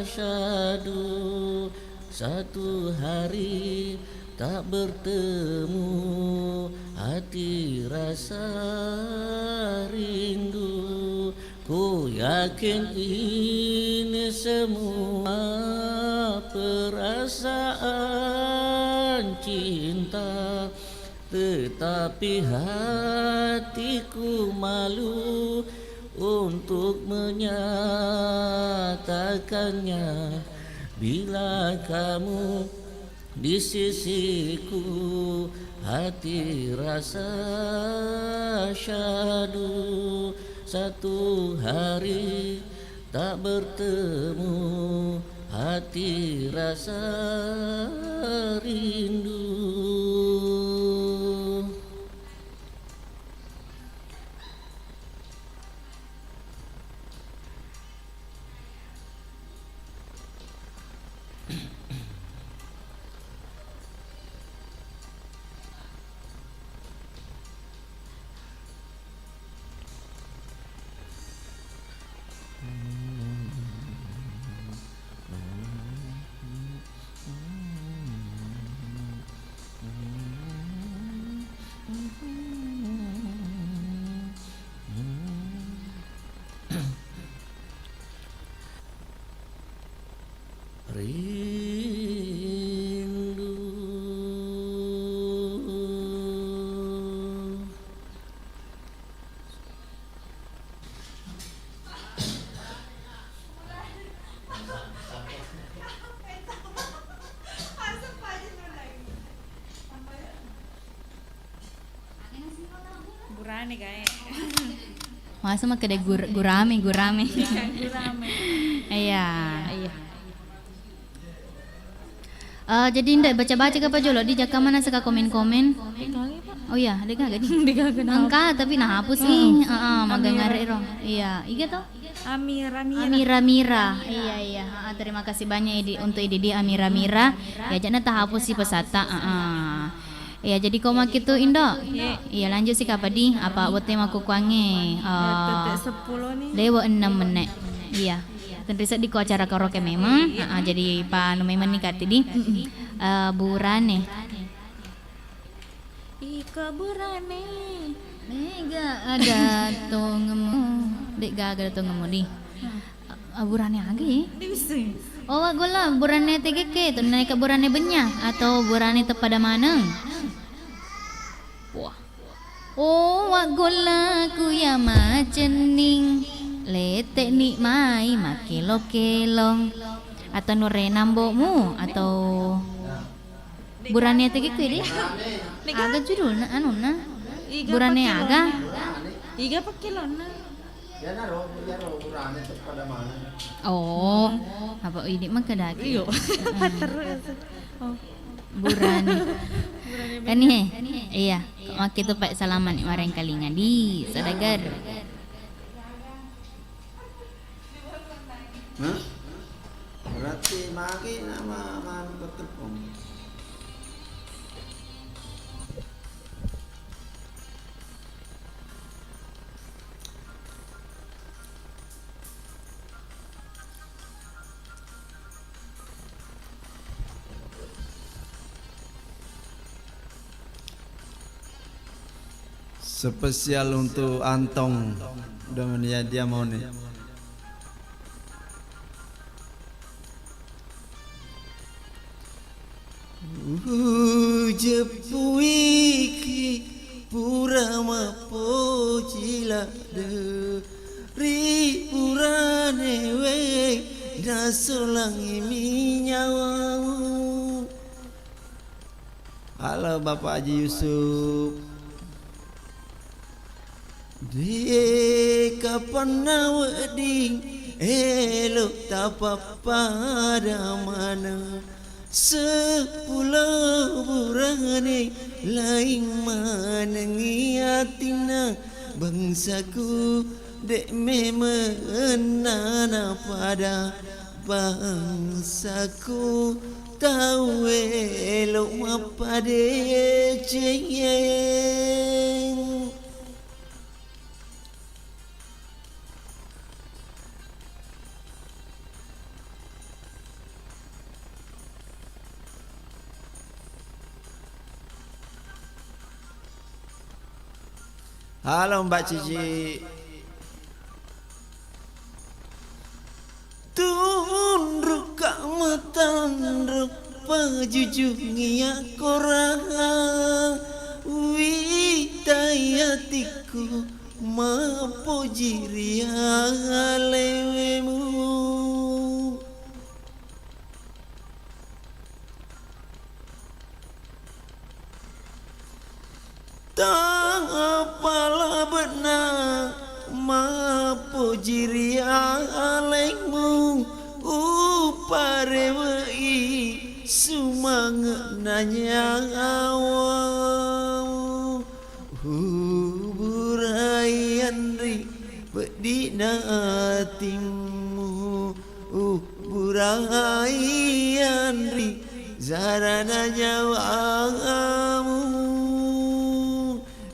syahdu. Satu hari tak bertemu, hati rasa rindu. Ku yakin ini semua perasaan cinta, tetapi hatiku malu untuk menyatakannya. bila kamu di sisiku, hati rasa syadu. Satu hari tak bertemu, hati rasa rindu. Rindu.
Burane kae.
Masa mah kedai gurame.
Gurame.
Iya. Jadi ndak baca-baca ke apa jolo di jaka mana suka komen-komen. Oh iya, ada gak di? Angka tapi nah hapus sih. Magang ngarep ro. Iya, iya toh. Amira Mira. Iya. Terima kasih banyak untuk ide di Amira Mira. Ya jangan tak hapus sih pesata. Ya jadi koma gitu Indo. Iya lanjut sih apa di apa buat tema kukuange.
Tetek 10 nih.
Lewat 6 menit. Iya. Tentu saja di acara karaoke memang. Jadi Pak nu memang nih kati di burane.
Ika burane.
Mega ada tongemu. Dek gaga ada tongemu di. Burane agi.
Bisa.
Oh gola burane TGK tu naik ke burane benya atau burane tepada mana? Wah. Oh wak gola ku ya macening letek ni mai makelo-kelong atau nurena mbokmu atau burane TGK deh. Aga judul na anu na. Burane aga.
Iga pakilona.
Oh, apa ini mah kedaki?
Iyo, terus. Oh,
Burane. Kan nih, iya. Maki tu pak salaman ni marang kalinga di Saudagar.
Berarti maki nama man bertepung. Spesial untuk Antong dengan dia mau nih. Jepuiki purama pojila de ripurane we dasolangi minyawamu. Halo Bapak Haji Yusuf. Di kapan wedding elok tapa pada mana sepuluh burane lain manengi atina bangsaku dek memenana pada bangsaku tahu elok apa dek cengeng. Halo Mbak Cici. Tunduk kak matandruk pajujungnya korang witayatiku mapojiria lewemu.
jiria alaimu upare wei sumang nanya awam burai andri bedina timu burai andri zarana nyawamu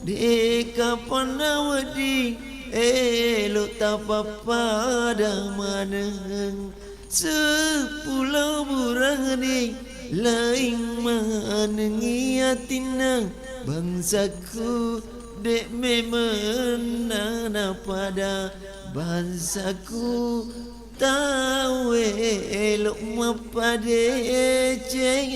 deka panawadi elok tapapada maneng sepulau burang ni lain manengi atina bangsaku dek memena pada bangsaku tahu elok mapade ceng.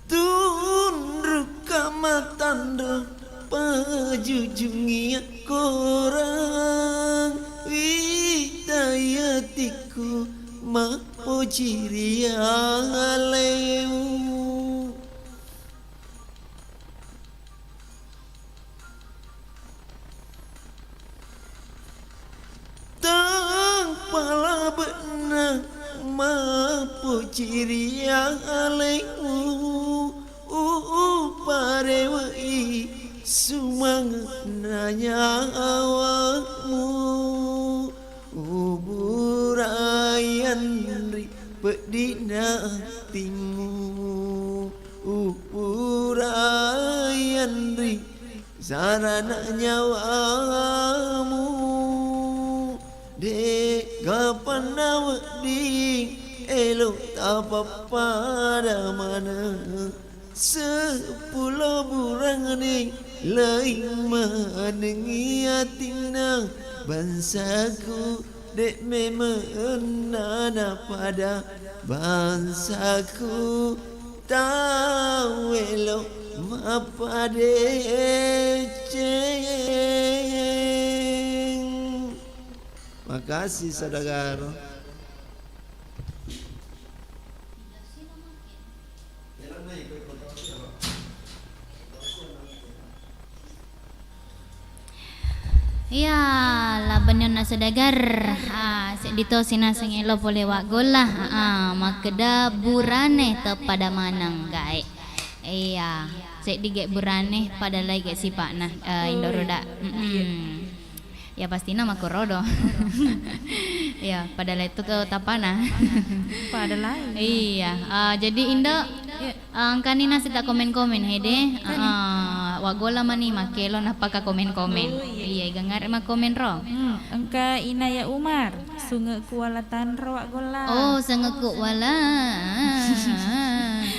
Tunduk kamatanda pajujungi korang widayatiku mapo jiria aleu pala benar mapo jiria aleu pare wei sumang nanya awakmu uburayan ri pedina timu uburayan ri sarana nyawamu dek kapan awdi elok apa pada mana sepulau burang ni lain manengi atina bangsaku dek memena pada bangsaku tahu elok mapade ceng. Makasih saudara.
Ya, labanyon na sadagar. Dito sinasang ilo pole wak gola. Makeda burane tepada manang gae. Iya, dige burane pada lagi sipak nah indoroda. Ya pasti nama korodo. Ya, pada itu tapana.
Pada lain.
Iya, jadi Indo kanina sita komen-komen hede. Wagola mani makelo napaka komen-komen. Iya, gangar ma komen ro.
Engka Inaya Umar, sunge kualatan ro wagola.
Oh, sengeku wala.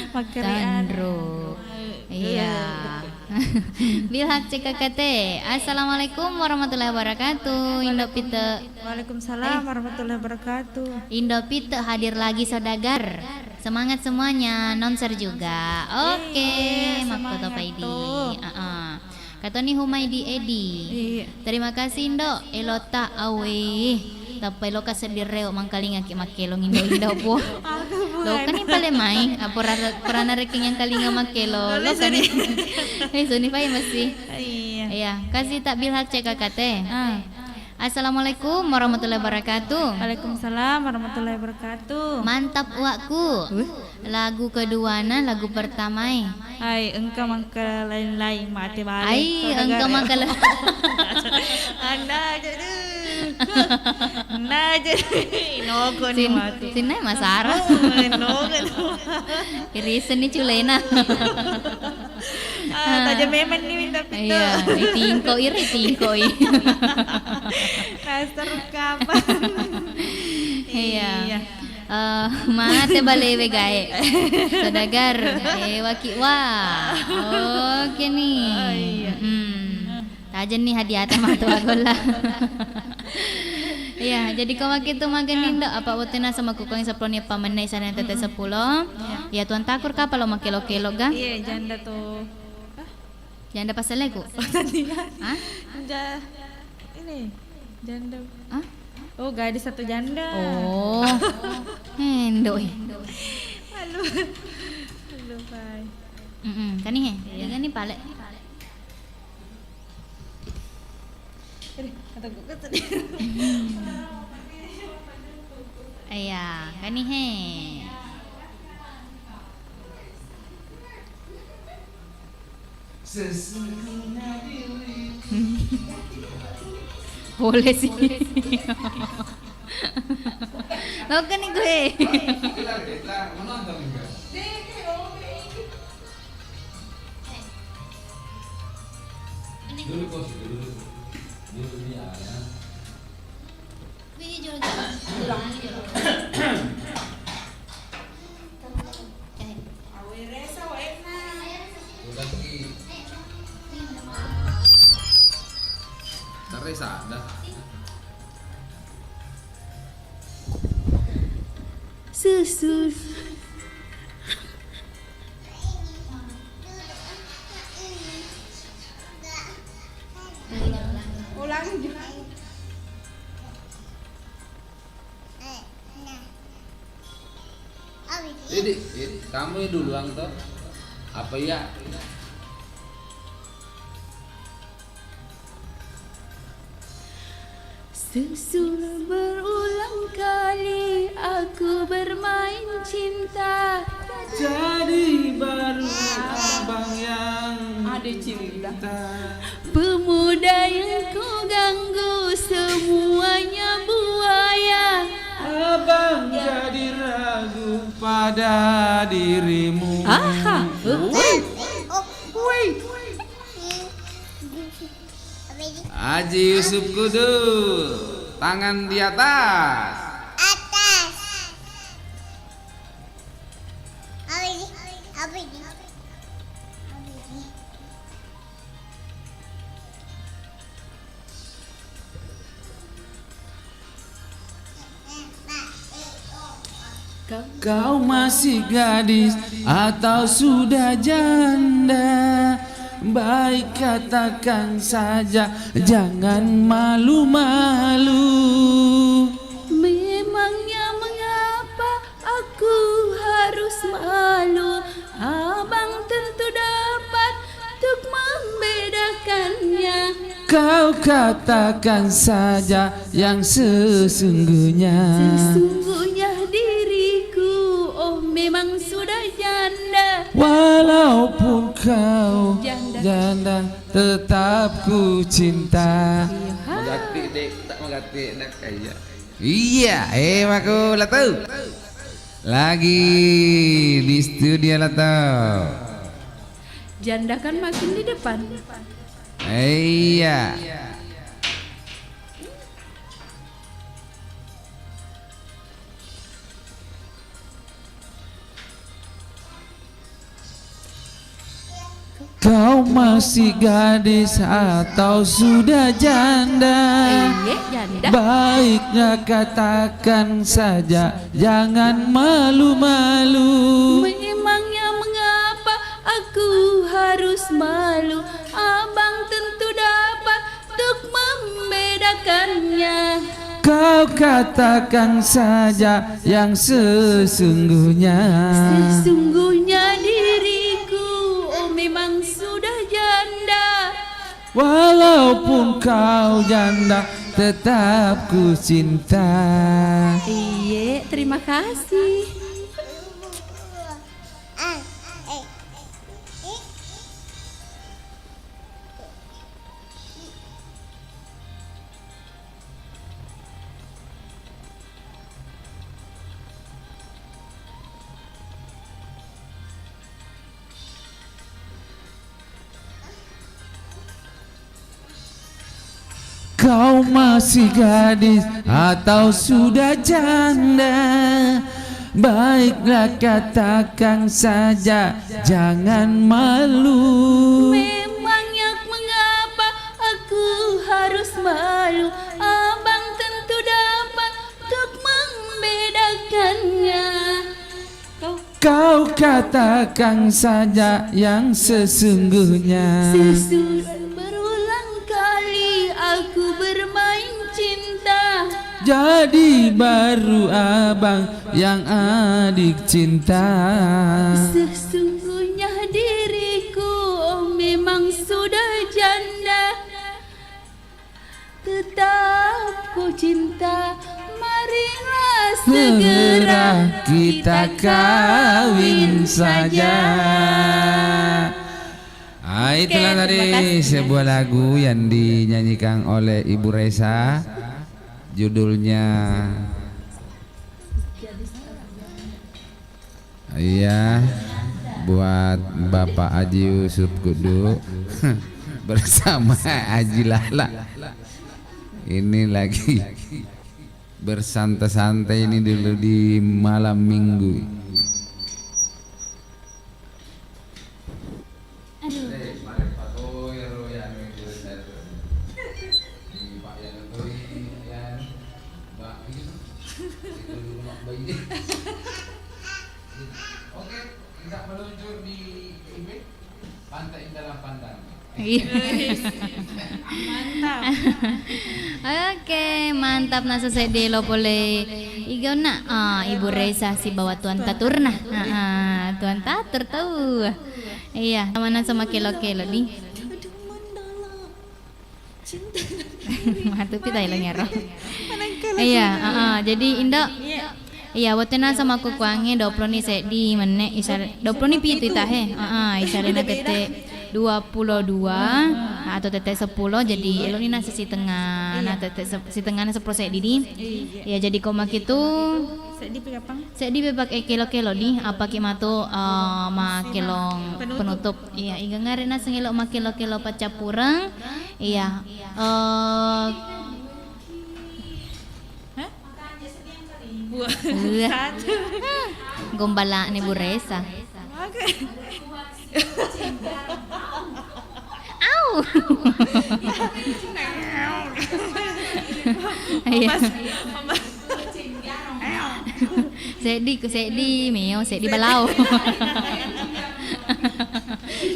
Makerian.
Tandro. Iya. Bilhak CKKT. Assalamualaikum warahmatullahi wabarakatuh. Indo Pite.
Waalaikumsalam warahmatullahi wabarakatuh.
Indo Pite hadir lagi saudagar. Semangat semuanya, nonser juga. Oke, makoto paidi. Kata ni Humaidi Edi. Terima kasih Indo. Elota awe. Tapi lo kasedireo mangkalinga ki makelong Indo po. Lo kan ni pale mai. Purana reking yang kalinga makelo. Lo kan ni. Suni pa masih. Iya, kasih tak bilhak CKKT. Assalamualaikum warahmatullahi wabarakatuh.
Waalaikumsalam warahmatullahi wabarakatuh.
Mantap wakku. Lagu keduana, lagu pertama.
Hai, engkau mangka lain-lain mati balik.
Ai, engkau mangka
Anda jadi. Nah jadi nogo ni mati.
Sinay masara.
Nogo tu.
Irisan ni Chulena.
Taja memang ni minta pito.
Iya, tingko.
Raster kapan?
Iya. Mate balewe gae. Sadagar waki wa. Oke nih. Tajan nih hadiah mah tu agola. Iya, jadi kau makin tu makan nindo apa butina sama kukang sepuluh ni pamanay sa tete 10. Ya tuan takur ka palo makilo-kilo ga?
Iya, janda tuh.
Janda pasal aku. Hah?
Ini janda.
Hah?
Oh, gadis satu janda.
Oh. Hendo.
Halo. Halo, Pai.
Kani he. Kani pale.
Kata gue sedih.
Iya, kani he. Boleh sih. Lo kan nih gue.
Teresa dah.
Susu.
Jadi, kamu ini dulu ang toh. Apa ya?
Sesudah berulang kali aku bermain cinta,
Jadi baru abang yang
ada cinta. Pemuda yang kau ganggu semuanya buaya.
abang jadi ragu pada dirimu.
Aha.
Haji Yusuf Kudu, tangan di atas. Kau masih gadis atau sudah janda? Baik katakan saja, jangan malu-malu.
Memangnya mengapa aku harus malu? Abang tentu dapat untuk membedakannya.
Kau katakan saja yang sesungguhnya.
Sesungguhnya diriku, oh memang sudah janda.
Walaupun kau janda, tetap ku cinta. Magati dek, tak magati nak kaya. Iya, aku lah tahu. Lagi di studio lah tahu.
Janda kan makin di depan.
Iya. Kau masih gadis atau sudah janda?
Janda.
Baiknya katakan saja, jangan malu-malu.
Memangnya mengapa aku harus malu? Abang tentu dapat untuk membedakannya.
Kau katakan saja yang sesungguhnya.
Sesungguhnya diriku, oh memang sudah janda.
Walaupun kau janda, tetap ku cinta.
Iya, terima kasih.
Kau masih gadis atau sudah janda? Baiklah katakan saja, jangan malu.
Memangnya mengapa aku harus malu? Abang tentu dapat
Kau katakan saja yang sesungguhnya.
Berulang kali aku bermain cinta.
Jadi baru abang yang adik cinta.
Sesungguhnya diriku memang sudah janda. Tetap ku cinta, marilah segera
kita kawin saja. Itulah
Oke,
tadi
terima kasih.
sebuah lagu yang dinyanyikan oleh Ibu Reza. Judulnya iya buat Bapak Haji Yusuf Kudu bersama Haji Lala. Ini lagi bersantai-santai ini dulu di malam minggu. Oke, kita meluncur di pantai dalam pandang.
Mantap.
Oke, mantap na sa sede lo pole. Igaw na Ibu Reza si bawa Tuan Tatur na. Tuan Tatur tahu. Iya, mana sama kilo-kilo nih. Matupi tayo lang yaro. Iya, jadi Indo. Iya, waktu na sama kukuangnya 20 ni sedi mana isar 20 ni pitu itahe. Isar na tete 22 atau tete 10 jadi elo ni nasa si tengah na tete si tengah na 10 sedi di. Ya jadi koma kitu
Sedi pigapang.
sedi bebak kilo-kilo di apa kimato ma kilong penutup. Iya, iga ngare na sengelo ma kilo-kilo pacapurang. Iya.
Satu.
Gombala ni Bu Reza.
Oke.
Au. Iya. Sedi meo sedi balau.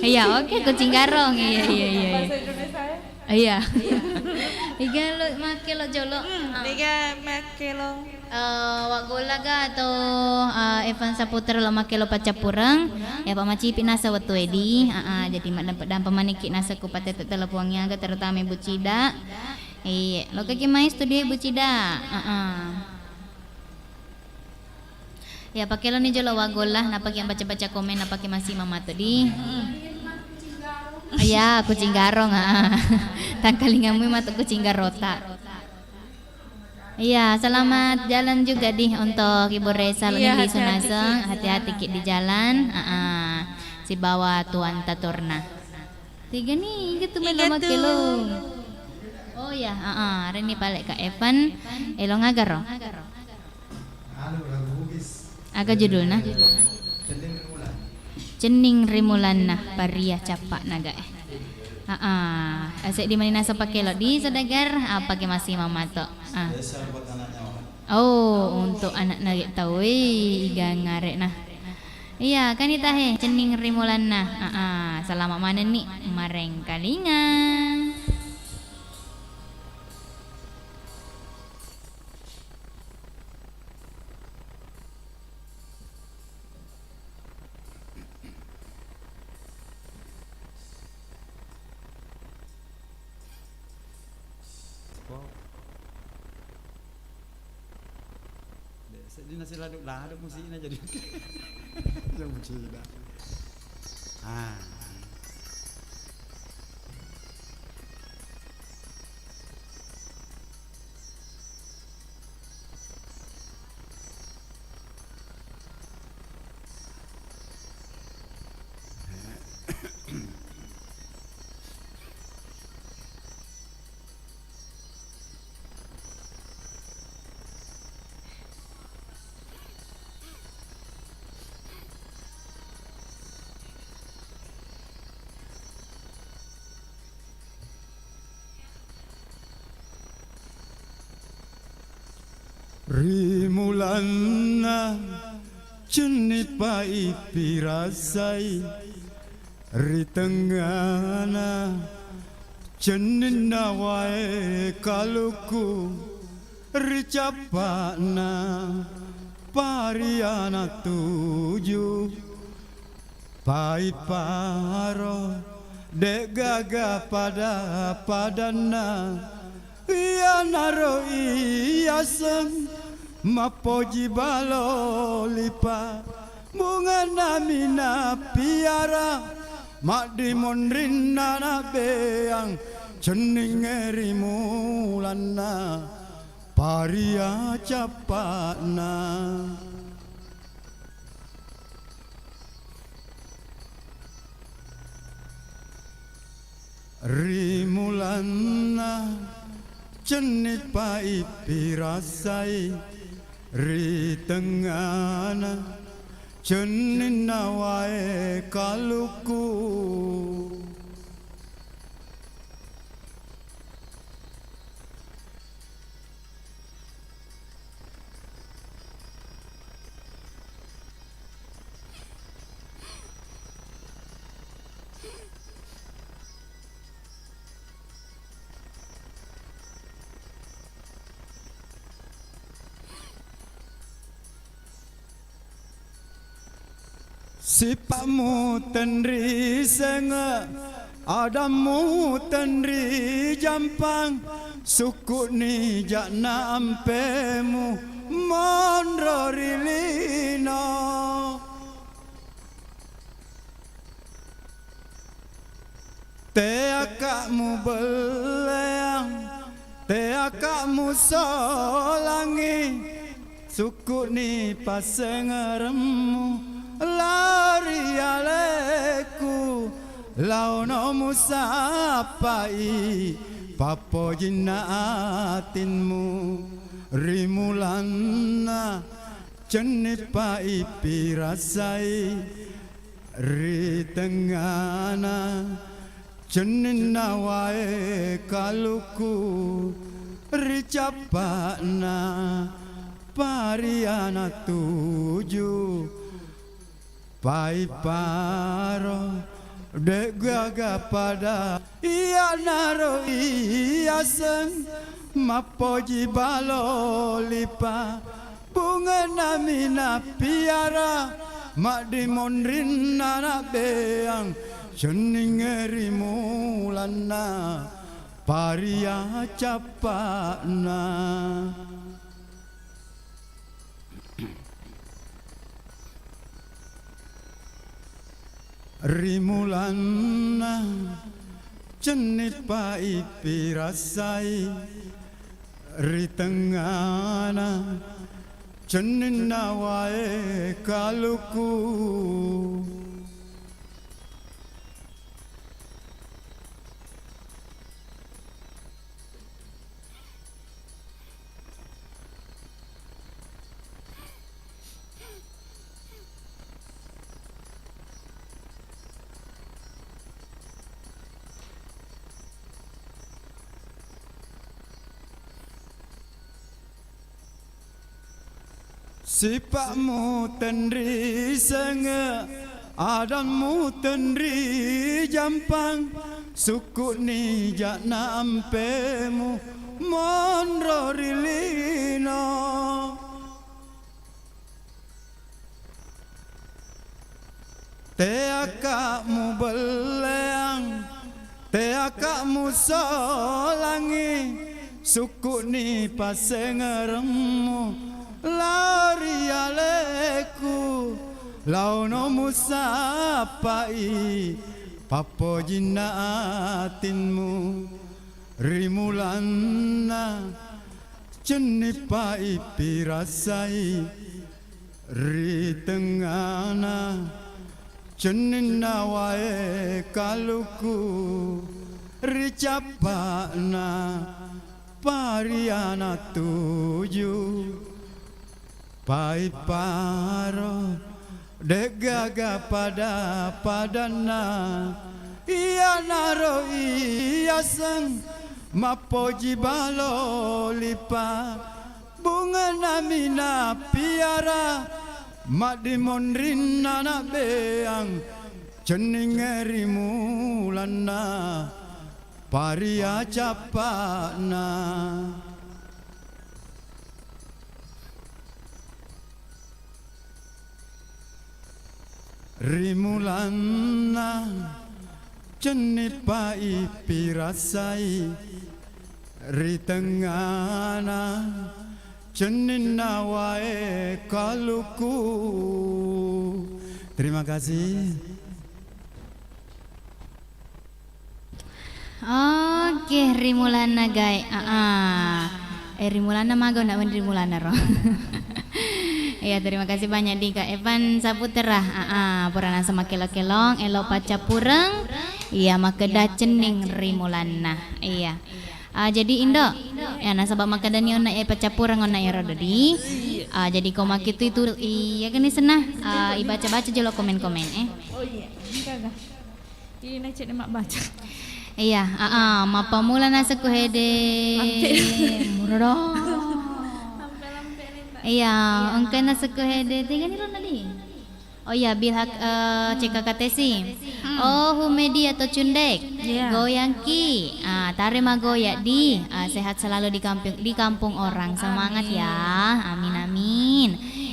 Iya, oke kucing garong. Iya. Iya. Iga lo make lo jolo.
Tiga makelo.
Wagulaga atau Evan Saputra lo make lo pacapurang ya pamacipi nasa watu edi jadi dan pamanikit nasa ku patete telepuangnya aga terutama Ibu Cida iya lo kaki mai studio Ibu Cida ya pakai lo nih jolo wagolah napak yang baca-baca komen napak yang masih mama tadi iya kucing garong tangkalingamu mata kucing garota. Iya, selamat jalan juga di untuk Ibu Reza
Iya,
di
hati-hati,
Sunaseng.
Ki.
Hati-hati Ki di jalan. Si bawa Tuan Taturna. Tiga nih, gitu
Tiga
main
tuh.
kilo. Oh ya, hari ini balik ke Evan. Elo ngagaro. Aga judulna. Cening Rimulan nah Pariah Capak Naga. Asik di mana nasa pakai lo di Saudagar apa ke masih mamato. Oh, untuk anak nagik tahu iga ngarek nah. Iya, kan ita he cening rimulan nah. Selamat mana nih mareng kalingan.
Sedih nasi laduk musiknya jadi yang Cina. Rimulana cenit pai pirasai ritengana cenina wae kaluku ricapana pariana tuju pai paro dek gaga pada padana iya naro iya sem mapoji balo lipa bunga namina piara mak dimondrin nana beang cening eri mulana paria capana rimulana cenit pai pirasai ritengana cenina wae kaluku sipamu tenri senga adamu tenri jampang suku ni jakna ampemu mondro rilino te akakmu beleang te akakmu solangi suku ni pasengeremu lari aleku launo musapai papo jinaatinmu rimulana cenit pai pirasai ritengana cenina wae kaluku ricapana pariana tuju pai paro dek gaga pada iya naro iya seng mapoji balo lipa bunga namina piara mak dimondrin nana beang cening eri mulana paria capana rimulana cenit pai pirasai ritengana cenina wae kaluku sipakmu tenri senga adamu tenri jampang suku ni jakna ampemu mondro rilino te akakmu beleang te akakmu solangi suku ni pasengeremu lari aleku launo musapai papo jinaatinmu rimulana cenit pai pirasai ritengana cenina wae kaluku ricapana pariana tuju pai paro dek gaga pada padana iya naro iya seng mapoji balo lipa bunga namina piara Madimon rinana beang cening erimulana paria capana rimulana cenipa ipirasai ritengana cenina wae kaluku. Terima kasih.
Oke, Rimulana guys. Rimulana mago nak Rimulana roh. Ya, terima kasih banyak di Kak Evan Saputra. Purana sama kelong-kelong, elo paca pureng. Iya, makeda cening Rimulana. Iya. Jadi Indo, ya nasabak makadani ona paca pureng ona ya rododi. Jadi kau makitu itu iya kan senah. Ibaca-baca jelo komen-komen
Oh iya, kagak. Ini nak cek mak baca.
Iya, mapa mula nasa ko hede. Murado. Iya, angka nasa ko hede. Tiga ni ron tadi. Oh iya, bilhak cek katesi. Oh, humedi atau cundek. Goyang ki. Tarima goyak di. Sehat selalu di kampung orang. Semangat ya. Amin amin.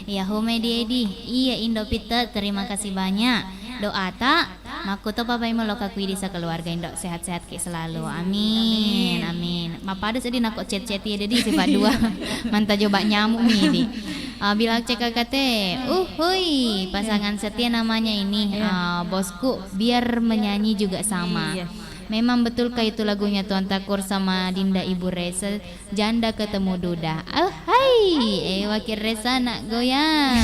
Iya, humedi edi. Iya, Indo Pita, terima kasih banyak. Doa tak makuto papai mo lokakui di keluarga Indo sehat-sehat ke selalu. Amin. Amin. Mapada sedih nak chat-chat ya dedi sifat dua. Manta coba nyamuk mi di. Bilang CKKT, hui pasangan setia namanya ini. Bosku biar menyanyi juga sama. Memang betulkah itu lagunya Tuan Takur sama Dinda Ibu Reza, janda ketemu Duda. Oh hai, wakil Reza nak goyang.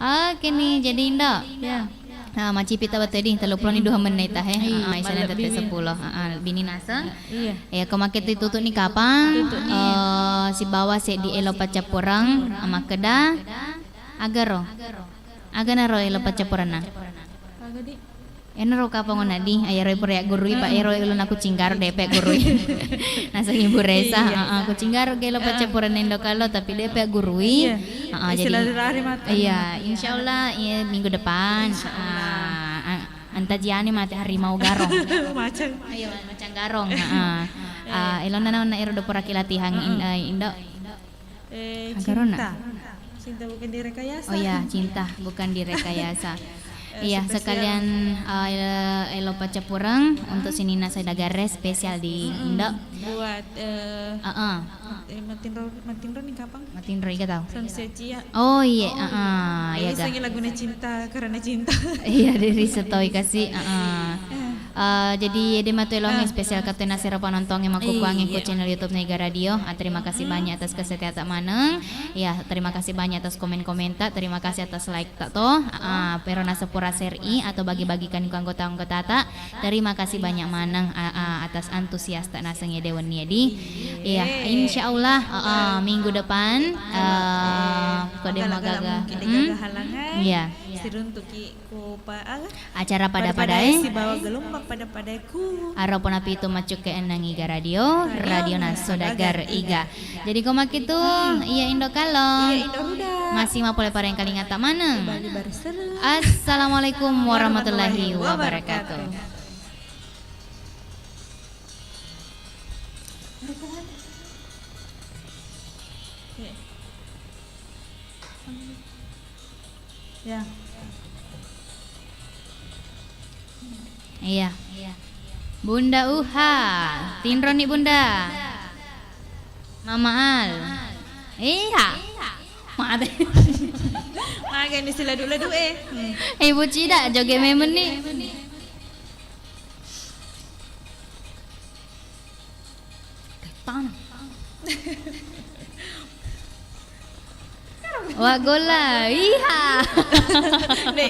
Oke nih, jadi Indo.
Ya.
Maci pita batu di 32 menit tah Aisyah tete 10. Bini nasa.
Iya.
Ya kau maket ditutup ni kapang. Si bawah si di elo pacapurang makeda agaro. Agana ro elo pacapurana.
Kagak di.
Enero kapang onadi ayaro proyek gurui Pak Ero ulun aku cinggar DP gurui. Nasa Ibu Reza, aku cinggar gelo pacapuran Indo kalau tapi DP gurui. Jadi iya, insyaallah ya minggu depan. Antajiani mati harimau garong.
Macam.
Ayo macam garong. Elon na ero do poraki latihan Indo.
Cinta. Cinta bukan direkayasa.
Oh ya, cinta bukan direkayasa. Iya, sekalian elo pacapurang untuk Sinina Sadagare spesial di Indo.
Buat Matinro nih kapang?
Matinro iga tahu.
Sunset Cia.
Oh iya, iya
ga. Ini lagunya cinta karena cinta.
Iya, dari setoi kasih. Jadi Dema Tuelong spesial Kapten Nasira penonton yang makukuang yang channel YouTube Nega Radio. Terima kasih banyak atas kesetiaan maneng. Ya, terima kasih banyak atas komen-komentar. Terima kasih atas like tak toh. Perona sepura seri atau bagi-bagikan ke anggota-anggota tak. Terima kasih banyak maneng atas antusias tak nasengnya Dewan Niadi. Ya, insya Allah minggu depan kode magaga.
Halangan.
Iya.
Siruntuk ko paala.
Acara pada
si bawa gelombang pada padaku.
Arapon api itu macuk ke enang Iga Radio, Radio Nasodagar Iga. Jadi komak itu, iya Indo Kalong. Masih mau boleh para yang kali ngata mana? Assalamualaikum warahmatullahi wabarakatuh.
Ya.
Iya. Bunda Uha, Tinro nih Bunda. Mama Al. Iya. Mate.
Maga ni sila dulu
Ibu Cida joget memen nih. Wah gola, iya.
Nih,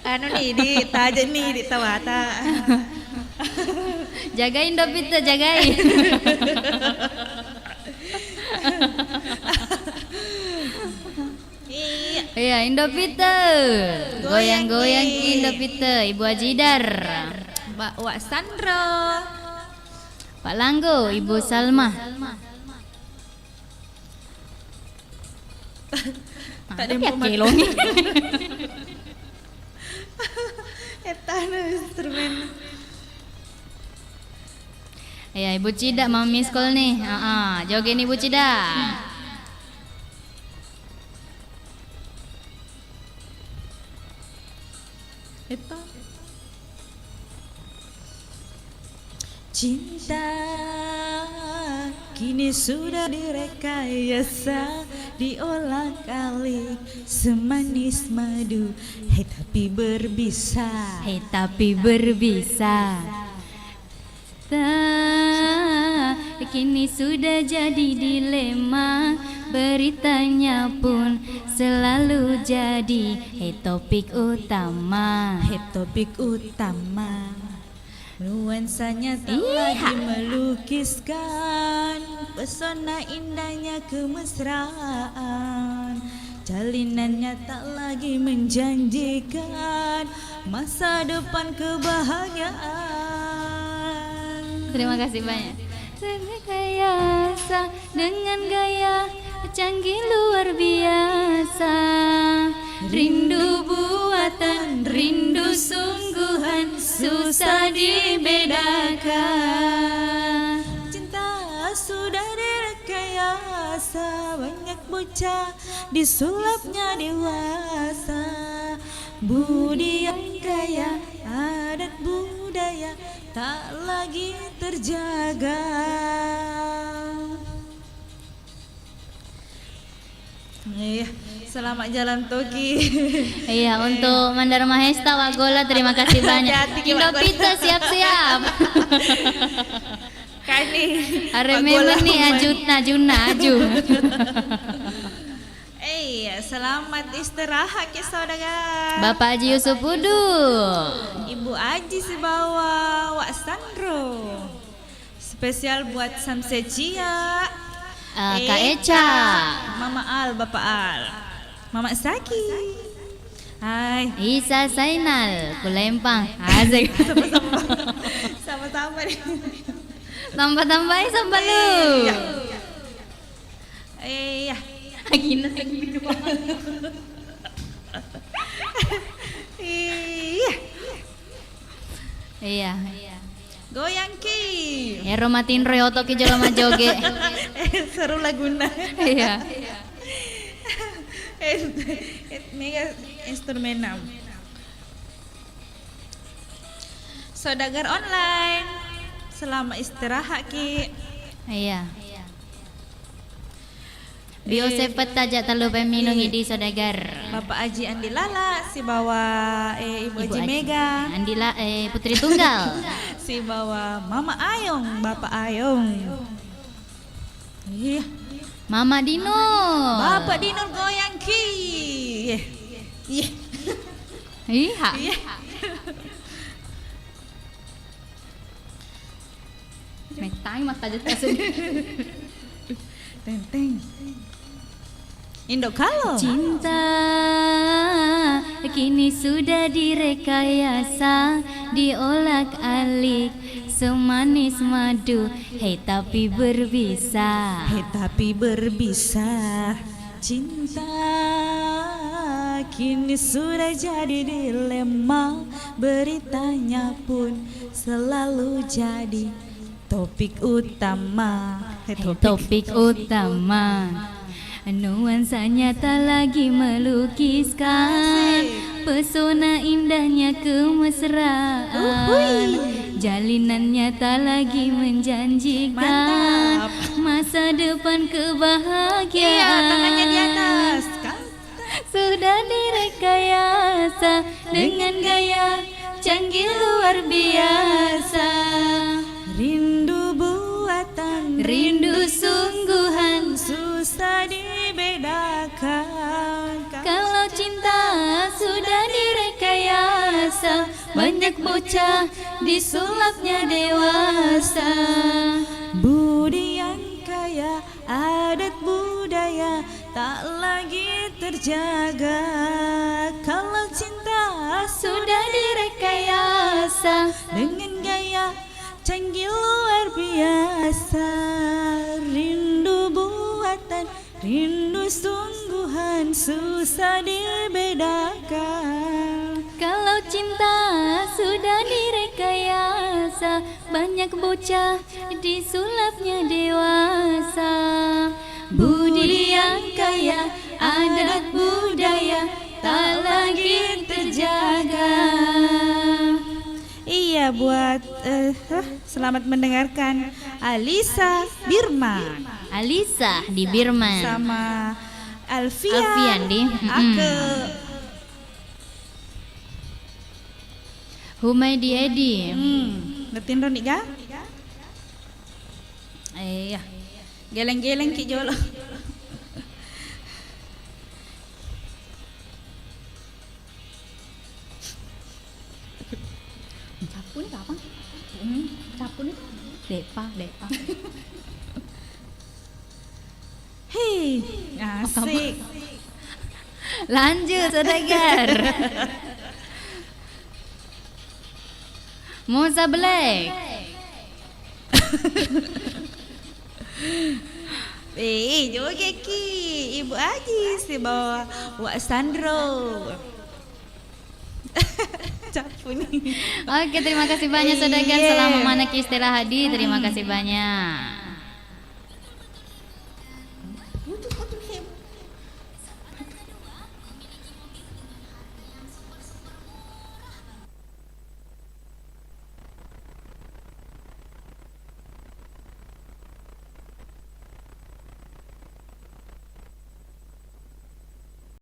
anu nih di taja nih di tawata.
Jagain Dopita, jagain. Iya, Indopita. Goyang-goyang Indopita, Ibu Ajidar.
Mbak Wak Sandro.
Pak Langgo, Ibu Salma.
Tak ada
ya
yang
kelong.
Eta instrumen.
Ya, Ibu Cida mau miss call nih. Joget nih Ibu Cida.
Eta. Cinta kini sudah direkayasa, diolah-alik semanis madu. Hei tapi berbisa.
Hei tapi berbisa. Kini sudah jadi dilema, beritanya pun selalu jadi topik utama.
Topik utama. Nuansanya tak lagi melukiskan pesona indahnya kemesraan. Jalinannya tak lagi menjanjikan masa depan kebahagiaan.
Terima kasih banyak. Rekayasa dengan gaya canggih luar biasa. Rindu buatan, rindu sungguhan, susah dibedakan.
Cinta sudah direkayasa, banyak bocah disulapnya dewasa. Budi yang kaya, adat budaya tak lagi terjaga. Selamat jalan Toki.
Iya, untuk Mandar Mahesta Wagola terima kasih banyak.
Hati-hati,
Indo
Wagola.
Pita siap-siap.
Kani.
Arememe nih Aju.
Selamat istirahat ya saudagar.
Bapak Haji Yusuf Udu.
Ibu Aji Sibawa Wak Sandro. Spesial buat Samsecia.
Kak Eca.
Mama Al, Bapak Al. Mama Saki. Hai.
Isa Sainal, Kulempang. Asik.
Sama-sama nih.
Tambah-tambahin sambal lu.
Iya.
Gina. Iya.
Goyang ki.
Romatin Royoto ki jelema joge.
Seru laguna.
Iya.
Mega instrumental. Saudagar online. Selama istirahat ki.
Iya. Bio sepet aja telu peminung di saudagar.
Bapak Aji Andi Lala si bawa Ibu Aji Mega.
Andila Putri Tunggal.
Si bawa Mama Ayong, Bapak Ayong. Iya.
Mama Dino.
Bapak Dino goyang ki. Iya.
Iya.
Iya.
Metang mata aja tasuk.
Teng. Indo kalau
Cinta kini sudah direkayasa, diolak-alik semanis madu. Hei tapi berbisa.
Cinta kini sudah jadi dilema, beritanya pun selalu jadi topik utama.
Topik utama. Nuansanya tak lagi melukiskan pesona indahnya kemesraan. Jalinannya tak lagi menjanjikan masa depan kebahagiaan.
Iya, tangannya di atas.
Sudah direkayasa dengan gaya canggih luar biasa.
Rindu buatan,
Rindu sungguhan,
susah dibedakan.
kalau cinta sudah direkayasa, banyak bocah disulapnya dewasa.
Budi yang kaya, adat budaya tak lagi terjaga. Kalau cinta
Sudah direkayasa
dengan gaya canggih luar biasa. Rindu buatan, rindu sungguhan susah dibedakan.
Kalau cinta sudah direkayasa, banyak bocah disulapnya dewasa. Budi yang kaya, adat budaya tak lagi terjaga.
Iya, buat selamat mendengarkan Alisa Birman
Alisa di Birman
sama Alfian
Alfian di
Ake.
Humaydi Edi.
Ngetin nih ga? Iya. Geleng-geleng ki jolo.
Capu nih kapan? Capu nih Depa.
Hei, asik.
Lanjut Saudagar. Musa Black.
Joget ki Ibu Aji si bawa Wak Sandro. Capu nih.
Oke, terima kasih banyak Saudagar. Selama mana ki istilah hadi, terima kasih banyak.